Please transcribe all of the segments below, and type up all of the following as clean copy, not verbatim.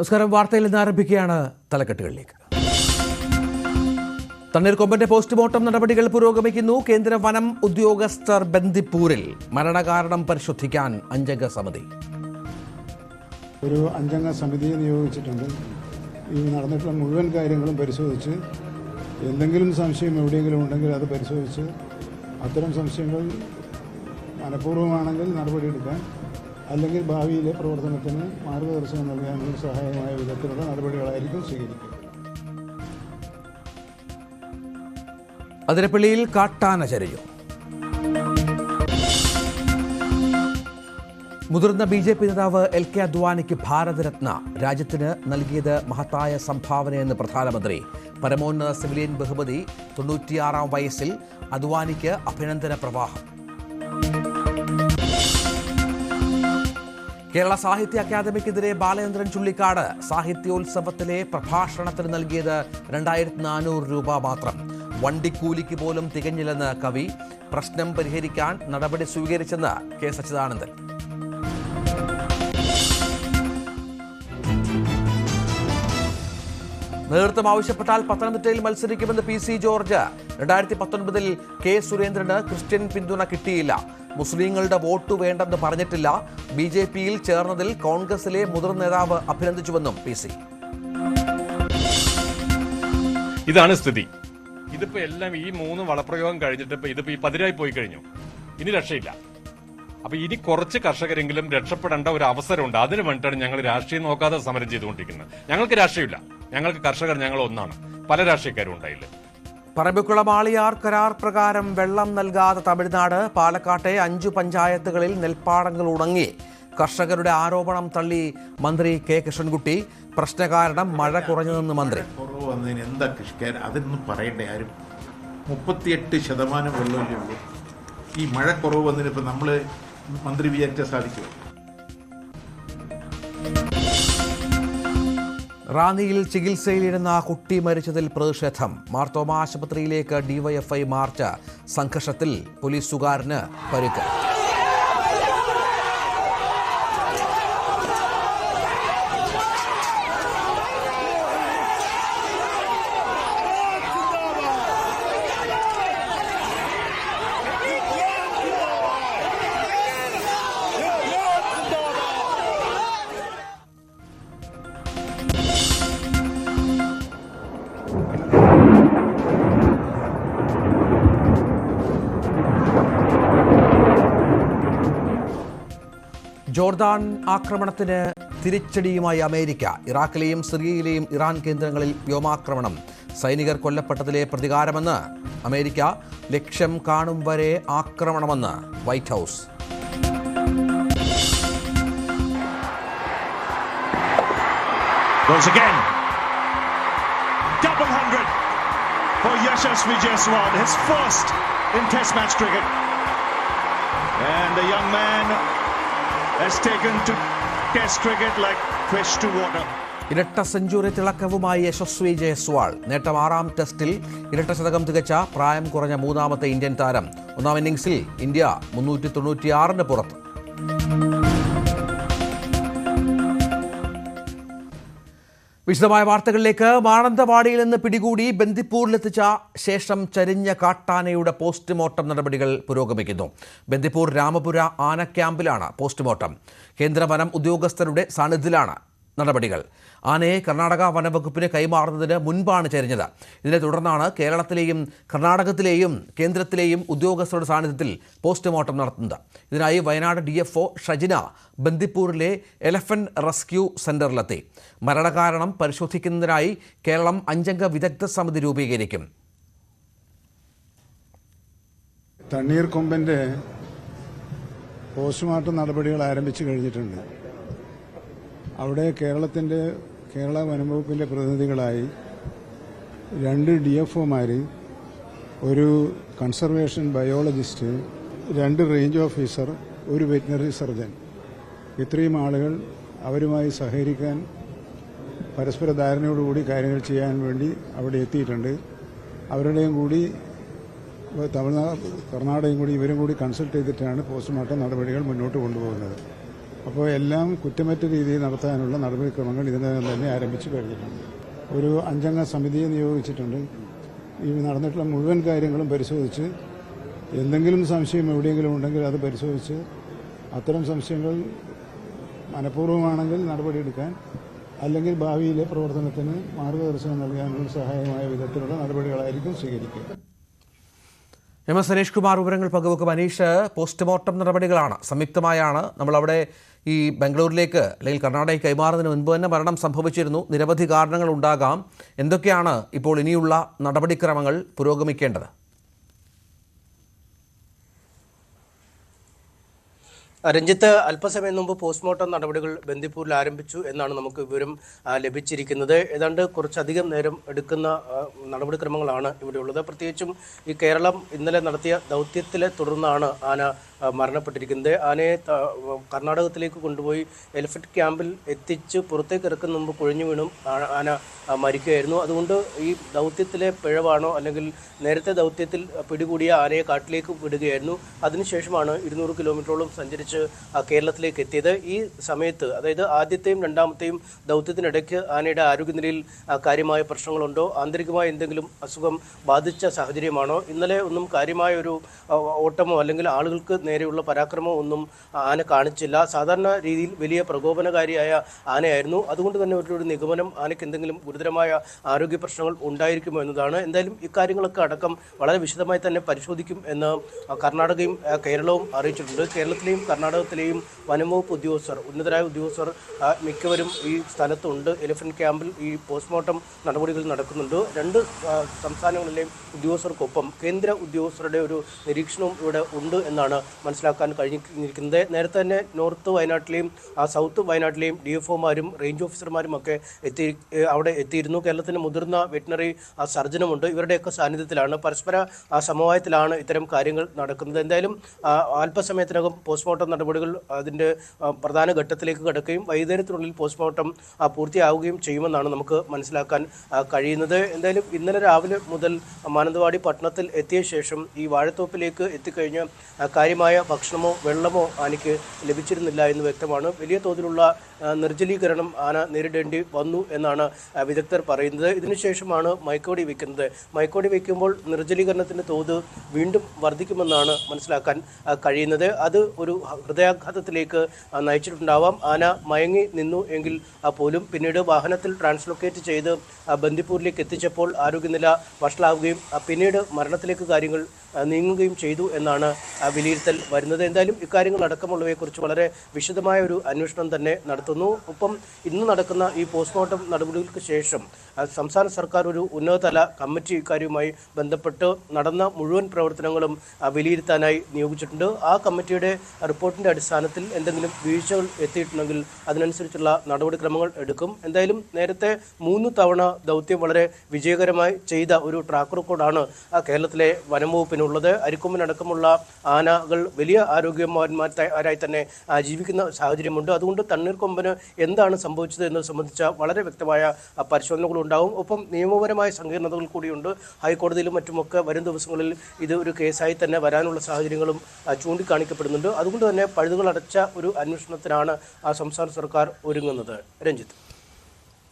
നമസ്കാരം. വാർത്തയിൽ നിന്ന് ആരംഭിക്കുകയാണ് തലക്കെട്ടുകളിലേക്ക്. തണ്ണീർക്കൊമ്പന്റെ പോസ്റ്റ്മോർട്ടം നടപടികൾ പുരോഗമിക്കുന്നു. കേന്ദ്ര വനം ഉദ്യോഗസ്ഥർ ബന്ദിപ്പൂരിൽ മരണകാരണം പരിശോധിക്കാൻ 5 അംഗ സമിതി. ഒരു 5 അംഗ സമിതിയെ നിയോഗിച്ചിട്ടുണ്ട്. ഈ നടന്നിട്ടുള്ള മുഴുവൻ കാര്യങ്ങളും പരിശോധിച്ച് എന്തെങ്കിലും സംശയം എവിടെയെങ്കിലും ഉണ്ടെങ്കിൽ അത് പരിശോധിച്ച് അത്തരം സംശയങ്ങൾ മനഃപൂർവ്വമാണെങ്കിൽ നടപടിയെടുക്കാൻ, അല്ലെങ്കിൽ ഭാവിയിലെ പ്രവർത്തനത്തിന് മാർഗദർശനം നൽകാനുള്ള സഹായമായ വിധത്തിലുള്ള നടപടികളായിരിക്കും സ്വീകരിക്കുക. അതിരപ്പള്ളിയിൽ കാട്ടാന ചരിഞ്ഞു. മുതിർന്ന BJP നേതാവ് LK അദ്വാനിക്ക് ഭാരതരത്ന രാജ്യത്തിന് നൽകിയത് മഹത്തായ സംഭാവനയെന്ന് പ്രധാനമന്ത്രി. പരമോന്നത സിവിലിയൻ ബഹുമതി. 96-ാം വയസ്സിൽ അദ്വാനിക്ക് അഭിനന്ദന പ്രവാഹം. കേരള സാഹിത്യ അക്കാദമിക്കെതിരെ ബാലചന്ദ്രൻ ചുള്ളിക്കാട്. സാഹിത്യോത്സവത്തിലെ പ്രഭാഷണത്തിന് നൽകിയത് 2400 രൂപ മാത്രം. വണ്ടിക്കൂലിക്ക് പോലും തികഞ്ഞില്ലെന്ന് കവി. പ്രശ്നം പരിഹരിക്കാൻ നടപടി സ്വീകരിച്ചെന്ന് കെ സച്ചിദാനന്ദൻ. നേതൃത്വം ആവശ്യപ്പെട്ടാൽ പത്തനംതിട്ടയിൽ മത്സരിക്കുമെന്ന് PC ജോർജ്. 2019-ൽ കെ സുരേന്ദ്രന് ക്രിസ്ത്യൻ പിന്തുണ കിട്ടിയില്ല. മുസ്ലിങ്ങളുടെ വോട്ട് വേണ്ടെന്ന് പറഞ്ഞിട്ടില്ല. BJPയിൽ ചേർന്നതിൽ കോൺഗ്രസിലെ മുതിർന്ന നേതാവ് അഭിനന്ദിച്ചുവെന്നും PC. ഇതാണ് സ്ഥിതി. ഇതിപ്പോ എല്ലാം ഈ 3 വളപ്രയോഗം കഴിഞ്ഞിട്ട് ഇതിപ്പോ ഈ പതിരായി പോയി കഴിഞ്ഞു. ഇനി രക്ഷയില്ല. അപ്പൊ ഇനി കുറച്ച് കർഷകരെങ്കിലും രക്ഷപ്പെടേണ്ട ഒരു അവസരമുണ്ട്. അതിന് വേണ്ടിയിട്ടാണ് ഞങ്ങൾ രാഷ്ട്രീയം നോക്കാതെ സമരം ചെയ്തുകൊണ്ടിരിക്കുന്നത്. ഞങ്ങൾക്ക് രാഷ്ട്രീയമില്ല, ഞങ്ങൾക്ക് കർഷകർ, ഞങ്ങൾ ഒന്നാണ്. പല രാഷ്ട്രീയക്കാരും ഉണ്ടായില്ല. പറമ്പിക്കുളം ആളിയാർ കരാർ പ്രകാരം വെള്ളം നൽകാതെ തമിഴ്നാട്. പാലക്കാട്ടെ 5 പഞ്ചായത്തുകളിൽ നെൽപ്പാടങ്ങൾ ഉണങ്ങി. കർഷകരുടെ ആരോപണം തള്ളി മന്ത്രി കെ കൃഷ്ണൻകുട്ടി. പ്രശ്ന കാരണം മഴ കുറഞ്ഞതെന്ന് മന്ത്രി. എന്താ കൃഷിക്കാർ അതൊന്നും പറയണ്ടേ ആരും. 38% വെള്ളമല്ലേ ഉള്ളൂ. ഈ മഴ കുറവ് വന്നതിന് ഇപ്പം നമ്മൾ മന്ത്രി വിചാരിച്ചാൽ സാധിക്കുമോ? റാന്നിയിൽ ചികിത്സയിലിരുന്ന കുട്ടി മരിച്ചതിൽ പ്രതിഷേധം. മാർത്തോമ ആശുപത്രിയിലേക്ക് DYFI മാർച്ച്. സംഘർഷത്തിൽ പോലീസുകാരന് പരിക്ക്. ജോർദാൻ ആക്രമണത്തിന് തിരിച്ചടിയുമായി അമേരിക്ക. ഇറാഖിലെയും സിറിയയിലെയും ഇറാൻ കേന്ദ്രങ്ങളിൽ വ്യോമാക്രമണം. സൈനികർ കൊല്ലപ്പെട്ടതിലെ പ്രതികാരമെന്ന് അമേരിക്ക. ലക്ഷ്യം കാണും വരെ ആക്രമണമെന്ന് white house. Double 100 for Yashasvi Jaiswal, his first in Test match cricket, and the young man has taken to Test cricket like fish to water. ഇരട്ട സെഞ്ചുറി തിളക്കവുമായി യശസ്വി ജയ്സ്വാൾ. നേട്ടം 6-ാം ടെസ്റ്റിൽ ഇരട്ട ശതകം തികച്ച പ്രായം കുറഞ്ഞ 3ാമത്തെ ഇന്ത്യൻ താരം. 1-ാം ഇന്നിംഗ്സിൽ ഇന്ത്യ 396-ന് പുറത്ത്. വിശദമായ വാർത്തകളിലേക്ക്. മാനന്തവാടിയിൽ നിന്ന് പിടികൂടി ബന്ദിപ്പൂരിലെത്തിച്ച ശേഷം ചരിഞ്ഞ കാട്ടാനയുടെ പോസ്റ്റ്മോർട്ടം നടപടികൾ പുരോഗമിക്കുന്നു. ബന്ദിപ്പൂർ രാമപുര ആന ക്യാമ്പിലാണ് പോസ്റ്റ്മോർട്ടം. കേന്ദ്ര വനം ഉദ്യോഗസ്ഥരുടെ സാന്നിധ്യത്തിലാണ് നടപടികൾ. ആനയെ കർണാടക വനവകുപ്പിന് കൈമാറുന്നതിന് മുൻപാണ് ചരിഞ്ഞത്. ഇതിനെ തുടർന്നാണ് കേരളത്തിലെയും കർണാടകത്തിലെയും കേന്ദ്രത്തിലെയും ഉദ്യോഗസ്ഥരുടെ സാന്നിധ്യത്തിൽ പോസ്റ്റ്മോർട്ടം നടത്തുന്നത്. ഇതിനായി വയനാട് DFO ഷജിന ബന്ദിപ്പൂരിലെ എലഫന്റ് റെസ്ക്യൂ സെന്ററിലെത്തി. മരണകാരണം പരിശോധിക്കുന്നതിനായി കേരളം 5 അംഗ വിദഗ്ധ സമിതി രൂപീകരിക്കും. തണ്ണീർക്കൊമ്പന്റെ പോസ്റ്റ്മോർട്ടം നടപടികൾ ആരംഭിച്ചു കഴിഞ്ഞിട്ടുണ്ട്. അവിടെ കേരള വനംവകുപ്പിൻ്റെ പ്രതിനിധികളായി 2 DFOമാർ, ഒരു കൺസർവേഷൻ ബയോളജിസ്റ്റ്, 2 റേഞ്ച് ഓഫീസർ, ഒരു വെറ്റിനറി സർജൻ, ഇത്രയും ആളുകൾ അവരുമായി സഹകരിക്കാൻ പരസ്പര ധാരണയോടുകൂടി കാര്യങ്ങൾ ചെയ്യാൻ വേണ്ടി അവിടെ എത്തിയിട്ടുണ്ട്. അവരുടെയും കൂടി തമിഴ്നാട്, കർണാടകയും കൂടി ഇവരും കൂടി കൺസൾട്ട് ചെയ്തിട്ടാണ് പോസ്റ്റ്മോർട്ടം നടപടികൾ മുന്നോട്ട് കൊണ്ടുപോകുന്നത്. അപ്പോൾ എല്ലാം കുറ്റമറ്റ രീതിയിൽ നടത്താനുള്ള നടപടിക്രമങ്ങൾ ഇതിനകം തന്നെ ആരംഭിച്ചു കഴിഞ്ഞിട്ടുണ്ട്. ഒരു 5 അംഗ സമിതിയെ നിയോഗിച്ചിട്ടുണ്ട്. ഈ നടന്നിട്ടുള്ള മുഴുവൻ കാര്യങ്ങളും പരിശോധിച്ച് എന്തെങ്കിലും സംശയം എവിടെയെങ്കിലും ഉണ്ടെങ്കിൽ അത് പരിശോധിച്ച് അത്തരം സംശയങ്ങൾ മനഃപൂർവ്വമാണെങ്കിൽ നടപടിയെടുക്കാൻ, അല്ലെങ്കിൽ ഭാവിയിലെ പ്രവർത്തനത്തിന് മാർഗദർശനം നൽകാനുള്ള സഹായമായ വിധത്തിലുള്ള നടപടികളായിരിക്കും സ്വീകരിക്കുക. എം.എസ്. സനീഷ് കുമാർ വിവരങ്ങൾ പങ്കുവെക്കും. അനീഷ്, പോസ്റ്റ്മോർട്ടം നടപടികളാണ് സംയുക്തമായാണ് നമ്മളവിടെ ഈ ബംഗളൂരിലേക്ക് അല്ലെങ്കിൽ കർണാടകയ്ക്ക് കൈമാറുന്നതിന് മുൻപ് തന്നെ മരണം സംഭവിച്ചിരുന്നു. നിരവധി കാരണങ്ങൾ ഉണ്ടാകാം. എന്തൊക്കെയാണ് ഇപ്പോൾ ഇനിയുള്ള നടപടിക്രമങ്ങൾ പുരോഗമിക്കേണ്ടത്? രഞ്ജിത്ത്, അല്പസമയം മുമ്പ് പോസ്റ്റ്മോർട്ടം നടപടികൾ ബന്ദിപ്പൂരിൽ ആരംഭിച്ചു എന്നാണ് നമുക്ക് വിവരം ലഭിച്ചിരിക്കുന്നത്. ഏതാണ്ട് കുറച്ചധികം നേരം എടുക്കുന്ന നടപടിക്രമങ്ങളാണ് ഇവിടെയുള്ളത്. പ്രത്യേകിച്ചും ഈ കേരളം ഇന്നലെ നടത്തിയ ദൗത്യത്തിലെ തുടർന്നാണ് ആന മരണപ്പെട്ടിരിക്കുന്നത്. ആനയെ കർണാടകത്തിലേക്ക് കൊണ്ടുപോയി എലിഫന്റ് ക്യാമ്പിൽ എത്തിച്ച് പുറത്തേക്ക് ഇറക്കുന്ന മുമ്പ് കുഴഞ്ഞു വീണും ആന മരിക്കുകയായിരുന്നു. അതുകൊണ്ട് ഈ ദൗത്യത്തിലെ പിഴവാണോ അല്ലെങ്കിൽ നേരത്തെ ദൗത്യത്തിൽ പിടികൂടിയ ആനയെ കാട്ടിലേക്ക് വിടുകയായിരുന്നു. അതിനുശേഷമാണ് 200 കിലോമീറ്ററോളം സഞ്ചരിച്ച് കേരളത്തിലേക്ക് എത്തിയത്. ഈ സമയത്ത്, അതായത് ആദ്യത്തെയും രണ്ടാമത്തെയും ദൗത്യത്തിനിടയ്ക്ക് ആനയുടെ ആരോഗ്യനിലയിൽ കാര്യമായ പ്രശ്നങ്ങളുണ്ടോ, ആന്തരികമായ എന്തെങ്കിലും അസുഖം ബാധിച്ച സാഹചര്യമാണോ? ഇന്നലെ ഒന്നും കാര്യമായ ഒരു ഓട്ടമോ അല്ലെങ്കിൽ ആളുകൾക്ക് നേരെയുള്ള പരാക്രമോ ഒന്നും ആന കാണിച്ചില്ല. സാധാരണ രീതിയിൽ വലിയ പ്രകോപനകാരിയായ ആനയായിരുന്നു. അതുകൊണ്ട് തന്നെ ഒരു നിഗമനം ആനയ്ക്ക് എന്തെങ്കിലും ഗുരുതരമായ ആരോഗ്യ പ്രശ്നങ്ങൾ ഉണ്ടായിരിക്കുമോ എന്നതാണ്. എന്തായാലും ഇക്കാര്യങ്ങളൊക്കെ അടക്കം വളരെ വിശദമായി തന്നെ പരിശോധിക്കും എന്ന് കർണാടകയും കേരളവും അറിയിച്ചിട്ടുണ്ട്. കേരളത്തിലെയും കർണാടകത്തിലെയും വനംവകുപ്പ് ഉദ്യോഗസ്ഥർ, ഉന്നതരായ ഉദ്യോഗസ്ഥർ മിക്കവരും ഈ സ്ഥലത്തുണ്ട്. എലിഫന്റ് ക്യാമ്പിൽ ഈ പോസ്റ്റ്മോർട്ടം നടപടികൾ നടക്കുന്നുണ്ട്. 2 സംസ്ഥാനങ്ങളിലെയും ഉദ്യോഗസ്ഥർക്കൊപ്പം കേന്ദ്ര ഉദ്യോഗസ്ഥരുടെ ഒരു നിരീക്ഷണവും ഇവിടെ ഉണ്ട് എന്നാണ് മനസ്സിലാക്കാൻ കഴിഞ്ഞിരിക്കുന്നത്. നേരത്തെ തന്നെ നോർത്ത് വയനാട്ടിലെയും സൗത്ത് വയനാട്ടിലെയും DFOമാരും റേഞ്ച് ഓഫീസർമാരും ഒക്കെ അവിടെ എത്തിയിരുന്നു. കേരളത്തിന് മുതിർന്ന വെറ്റിനറി സർജനുമുണ്ട്. ഇവരുടെയൊക്കെ സാന്നിധ്യത്തിലാണ്, പരസ്പര സമവായത്തിലാണ് ഇത്തരം കാര്യങ്ങൾ നടക്കുന്നത്. എന്തായാലും അല്പസമയത്തിനകം പോസ്റ്റ്മോർട്ടം നടപടികൾ അതിൻ്റെ പ്രധാന ഘട്ടത്തിലേക്ക് കടക്കുകയും വൈകുന്നേരത്തിനുള്ളിൽ പോസ്റ്റ്മോർട്ടം പൂർത്തിയാവുകയും ചെയ്യുമെന്നാണ് നമുക്ക് മനസ്സിലാക്കാൻ കഴിയുന്നത്. എന്തായാലും ഇന്നലെ രാവിലെ മുതൽ മാനന്തവാടി പട്ടണത്തിൽ എത്തിയ ശേഷം ഈ വാഴത്തോപ്പിലേക്ക് എത്തിക്കഴിഞ്ഞ് കാര്യമായ ഭക്ഷണമോ വെള്ളമോ ആനയ്ക്ക് ലഭിച്ചിരുന്നില്ല എന്ന് വ്യക്തമാണ്. വലിയ തോതിലുള്ള നിർജ്ജലീകരണം ആന നേരിടേണ്ടി വന്നു എന്നാണ് വിദഗ്ധർ പറയുന്നത്. ഇതിനുശേഷമാണ് മയക്കുവെടി വയ്ക്കുന്നത്. മയക്കുവെടി വയ്ക്കുമ്പോൾ നിർജ്ജലീകരണത്തിൻ്റെ തോത് വീണ്ടും വർദ്ധിക്കുമെന്നാണ് മനസ്സിലാക്കാൻ കഴിയുന്നത്. അത് ഒരു ഹൃദയാഘാതത്തിലേക്ക് നയിച്ചിട്ടുണ്ടാവാം. ആന മയങ്ങി നിന്നു എങ്കിൽ പോലും പിന്നീട് വാഹനത്തിൽ ട്രാൻസ്ലൊക്കേറ്റ് ചെയ്ത് ബന്ദിപ്പൂരിലേക്ക് എത്തിച്ചപ്പോൾ ആരോഗ്യനില വഷളാവുകയും പിന്നീട് മരണത്തിലേക്ക് കാര്യങ്ങൾ നീങ്ങുകയും ചെയ്തു എന്നാണ് വിലയിരുത്തൽ വരുന്നത്. എന്തായാലും ഇക്കാര്യങ്ങൾ അടക്കമുള്ളവയെക്കുറിച്ച് വളരെ വിശദമായ ഒരു അന്വേഷണം തന്നെ നടത്തുന്നു. ഒപ്പം ഇന്ന് നടക്കുന്ന ഈ പോസ്റ്റ്മോർട്ടം നടപടികൾക്ക് ശേഷം സംസ്ഥാന സർക്കാർ ഒരു ഉന്നതതല കമ്മിറ്റി ഇക്കാര്യവുമായി ബന്ധപ്പെട്ട് നടന്ന മുഴുവൻ പ്രവർത്തനങ്ങളും വിലയിരുത്താനായി നിയോഗിച്ചിട്ടുണ്ട്. ആ കമ്മിറ്റിയുടെ റിപ്പോർട്ടിൻ്റെ അടിസ്ഥാനത്തിൽ എന്തെങ്കിലും വീഴ്ചകൾ എത്തിയിട്ടുണ്ടെങ്കിൽ അതിനനുസരിച്ചുള്ള നടപടിക്രമങ്ങൾ എടുക്കും. എന്തായാലും നേരത്തെ 3 തവണ ദൗത്യം വളരെ വിജയകരമായി ചെയ്ത ഒരു ട്രാക്ക് റെക്കോർഡാണ് കേരളത്തിലെ വനംവകുപ്പിനുള്ളത്. അരിക്കൊമ്പനടക്കമുള്ള ആനകൾ വലിയ ആരോഗ്യവാന്മാരായി തന്നെ ജീവിക്കുന്ന സാഹചര്യമുണ്ട്. അതുകൊണ്ട് തണ്ണീർക്കൊമ്പന് എന്താണ് സംഭവിച്ചത് എന്നത് സംബന്ധിച്ച വളരെ വ്യക്തമായ പരിശോധനകളുണ്ടാവും. ഒപ്പം നിയമപരമായ സങ്കീർണതകൾ കൂടിയുണ്ട്. ഹൈക്കോടതിയിലും മറ്റുമൊക്കെ വരും ദിവസങ്ങളിൽ ഇത് ഒരു കേസായി തന്നെ വരാനുള്ള സാഹചര്യങ്ങളും ചൂണ്ടിക്കാണിക്കപ്പെടുന്നുണ്ട്. അതുകൊണ്ട് തന്നെ പഴുതുകളടച്ച ഒരു അന്വേഷണത്തിനാണ് സംസ്ഥാന സർക്കാർ ഒരുങ്ങുന്നത്. രഞ്ജിത്ത്.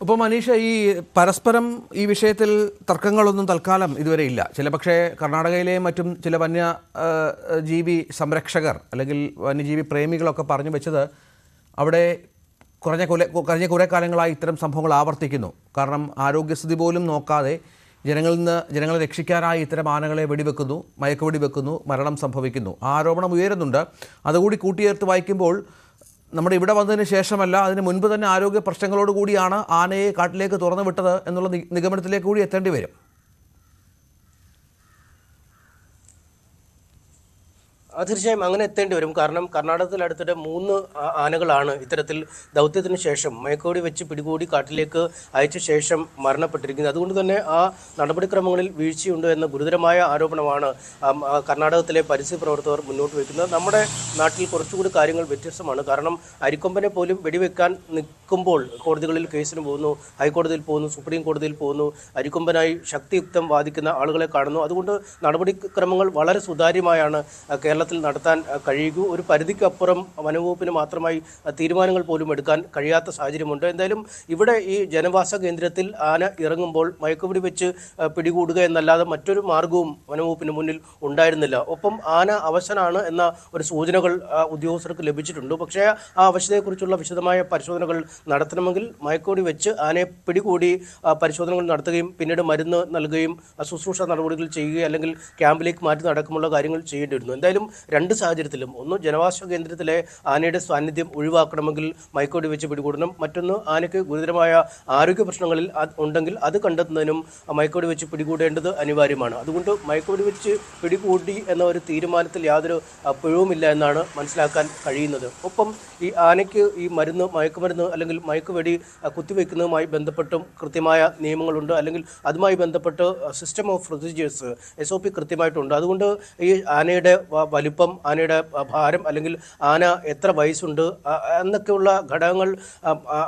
അപ്പോൾ മനീഷ, ഈ പരസ്പരം ഈ വിഷയത്തിൽ തർക്കങ്ങളൊന്നും തൽക്കാലം ഇതുവരെ ഇല്ല. പക്ഷേ കർണാടകയിലെയും മറ്റും ചില വന്യജീവി സംരക്ഷകർ അല്ലെങ്കിൽ വന്യജീവി പ്രേമികളൊക്കെ പറഞ്ഞു വെച്ചത് അവിടെ കഴിഞ്ഞ കുറേ കാലങ്ങളായി ഇത്തരം സംഭവങ്ങൾ ആവർത്തിക്കുന്നു. കാരണം ആരോഗ്യസ്ഥിതി പോലും നോക്കാതെ ജനങ്ങളെ രക്ഷിക്കാനായി ഇത്തരം ആനകളെ വെടിവെക്കുന്നു, മയക്കുവെടി വെക്കുന്നു, മരണം സംഭവിക്കുന്നു. ആരോപണം ഉയരുന്നുണ്ട്. അതുകൂടി കൂട്ടിയേർത്ത് വായിക്കുമ്പോൾ നമ്മുടെ ഇവിടെ വന്നതിന് ശേഷമല്ല, അതിന് മുൻപ് തന്നെ ആരോഗ്യ പ്രശ്നങ്ങളോട് കൂടിയാണ് ആനയെ കാട്ടിലേക്ക് തുറന്നു വിട്ടത് എന്നുള്ള നിഗമനത്തിലേക്ക് കൂടി എത്തേണ്ടി വരും. തീർച്ചയായും അങ്ങനെ എത്തേണ്ടി വരും. കാരണം കർണാടകത്തിൽ അടുത്തിടെ 3 ആനകളാണ് ഇത്തരത്തിൽ ദൗത്യത്തിന് ശേഷം മയക്കുവെടി വെച്ച് പിടികൂടി കാട്ടിലേക്ക് അയച്ച ശേഷം മരണപ്പെട്ടിരിക്കുന്നത്. അതുകൊണ്ട് തന്നെ ആ നടപടിക്രമങ്ങളിൽ വീഴ്ചയുണ്ട് എന്ന ഗുരുതരമായ ആരോപണമാണ് കർണാടകത്തിലെ പരിസ്ഥിതി പ്രവർത്തകർ മുന്നോട്ട് വയ്ക്കുന്നത്. നമ്മുടെ നാട്ടിൽ കുറച്ചുകൂടി കാര്യങ്ങൾ വ്യത്യസ്തമാണ്. കാരണം അരിക്കൊമ്പനെ പോലും വെടിവെക്കാൻ നിൽക്കുമ്പോൾ കോടതികളിൽ കേസിന് പോകുന്നു, ഹൈക്കോടതിയിൽ പോകുന്നു, സുപ്രീം കോടതിയിൽ പോകുന്നു, അരിക്കൊമ്പനായി ശക്തിയുക്തം വാദിക്കുന്ന ആളുകളെ കാണുന്നു. അതുകൊണ്ട് നടപടിക്രമങ്ങൾ വളരെ സുതാര്യമായാണ് കേരളത്തിൽ കേരളത്തിൽ നടത്താൻ കഴിയൂ. ഒരു പരിധിക്കപ്പുറം വനംവകുപ്പിന് മാത്രമായി തീരുമാനങ്ങൾ പോലും എടുക്കാൻ കഴിയാത്ത സാഹചര്യമുണ്ട്. എന്തായാലും ഇവിടെ ഈ ജനവാസ കേന്ദ്രത്തിൽ ആന ഇറങ്ങുമ്പോൾ മയക്കുപിടി വെച്ച് പിടികൂടുക എന്നല്ലാതെ മറ്റൊരു മാർഗവും വനംവകുപ്പിന് മുന്നിൽ ഉണ്ടായിരുന്നില്ല. ഒപ്പം ആന അവശനാണ് എന്ന ഒരു സൂചനകൾ ഉദ്യോഗസ്ഥർക്ക് ലഭിച്ചിട്ടുണ്ട്. പക്ഷേ ആ അവശതയെക്കുറിച്ചുള്ള വിശദമായ പരിശോധനകൾ നടത്തണമെങ്കിൽ മയക്കുപിടി വെച്ച് ആനയെ പിടികൂടി പരിശോധനകൾ നടത്തുകയും പിന്നീട് മരുന്ന് നൽകുകയും ശുശ്രൂഷ നടപടികൾ ചെയ്യുകയും അല്ലെങ്കിൽ ക്യാമ്പിലേക്ക് മാറ്റി നടക്കുമുള്ള കാര്യങ്ങൾ ചെയ്യേണ്ടി വരുന്നു. എന്തായാലും രണ്ട് സാഹചര്യത്തിലും ഒന്ന് ജനവാസ കേന്ദ്രത്തിലെ ആനയുടെ സാന്നിധ്യം ഒഴിവാക്കണമെങ്കിൽ മയക്കുപിടി വെച്ച് പിടികൂടണം. മറ്റൊന്ന് ആനയ്ക്ക് ഗുരുതരമായ ആരോഗ്യ പ്രശ്നങ്ങളിൽ ഉണ്ടെങ്കിൽ അത് കണ്ടെത്തുന്നതിനും മയക്കുപിടി വെച്ച് പിടികൂടേണ്ടത് അനിവാര്യമാണ്. അതുകൊണ്ട് മയക്കുപിടി വെച്ച് പിടികൂടി എന്ന ഒരു തീരുമാനത്തിൽ യാതൊരു പിഴവുമില്ല എന്നാണ് മനസ്സിലാക്കാൻ കഴിയുന്നത്. ഒപ്പം ഈ ആനയ്ക്ക് ഈ മയക്കുമരുന്ന് അല്ലെങ്കിൽ മയക്കുവെടി കുത്തിവെക്കുന്നതുമായി ബന്ധപ്പെട്ടും കൃത്യമായ നിയമങ്ങളുണ്ട്, അല്ലെങ്കിൽ അതുമായി ബന്ധപ്പെട്ട് സിസ്റ്റം ഓഫ് പ്രൊസീജിയേഴ്സ് SOP കൃത്യമായിട്ടുണ്ട്. അതുകൊണ്ട് ഈ ആനയുടെ വലിപ്പം, ആനയുടെ ഭാരം, അല്ലെങ്കിൽ ആന എത്ര വയസ്സുണ്ട് എന്നൊക്കെയുള്ള ഘടകങ്ങൾ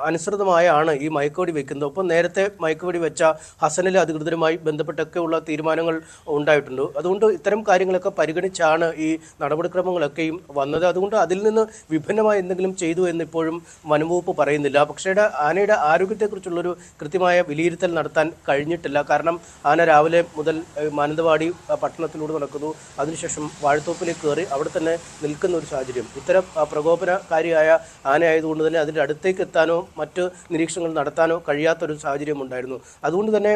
അനുസൃതമായാണ് ഈ മയക്കുവെടി വെക്കുന്നത്. ഒപ്പം നേരത്തെ മയക്കുവെടി വെച്ച ഹസനിലെ അധികൃതരുമായി ബന്ധപ്പെട്ടൊക്കെയുള്ള തീരുമാനങ്ങൾ ഉണ്ടായിട്ടുണ്ട്. അതുകൊണ്ട് ഇത്തരം കാര്യങ്ങളൊക്കെ പരിഗണിച്ചാണ് ഈ നടപടിക്രമങ്ങളൊക്കെയും വന്നത്. അതുകൊണ്ട് അതിൽ നിന്ന് വിഭിന്നമായി എന്തെങ്കിലും ചെയ്തു എന്നിപ്പോഴും വനംവകുപ്പ് പറയുന്നില്ല. പക്ഷേ ആനയുടെ ആരോഗ്യത്തെക്കുറിച്ചുള്ളൊരു കൃത്യമായ വിലയിരുത്തൽ നടത്താൻ കഴിഞ്ഞിട്ടില്ല. കാരണം ആന രാവിലെ മുതൽ മാനന്തവാടി പട്ടണത്തിലൂടെ നടക്കുന്നു, അതിനുശേഷം വാഴത്തോപ്പിലേക്ക് കയറി അവിടെ തന്നെ നിൽക്കുന്ന ഒരു സാഹചര്യം. ഇത്തരം പ്രകോപനകാരിയായ ആനയായതുകൊണ്ട് തന്നെ അതിൻ്റെ അടുത്തേക്ക് എത്താനോ മറ്റ് നിരീക്ഷണങ്ങൾ നടത്താനോ കഴിയാത്തൊരു സാഹചര്യം ഉണ്ടായിരുന്നു. അതുകൊണ്ട് തന്നെ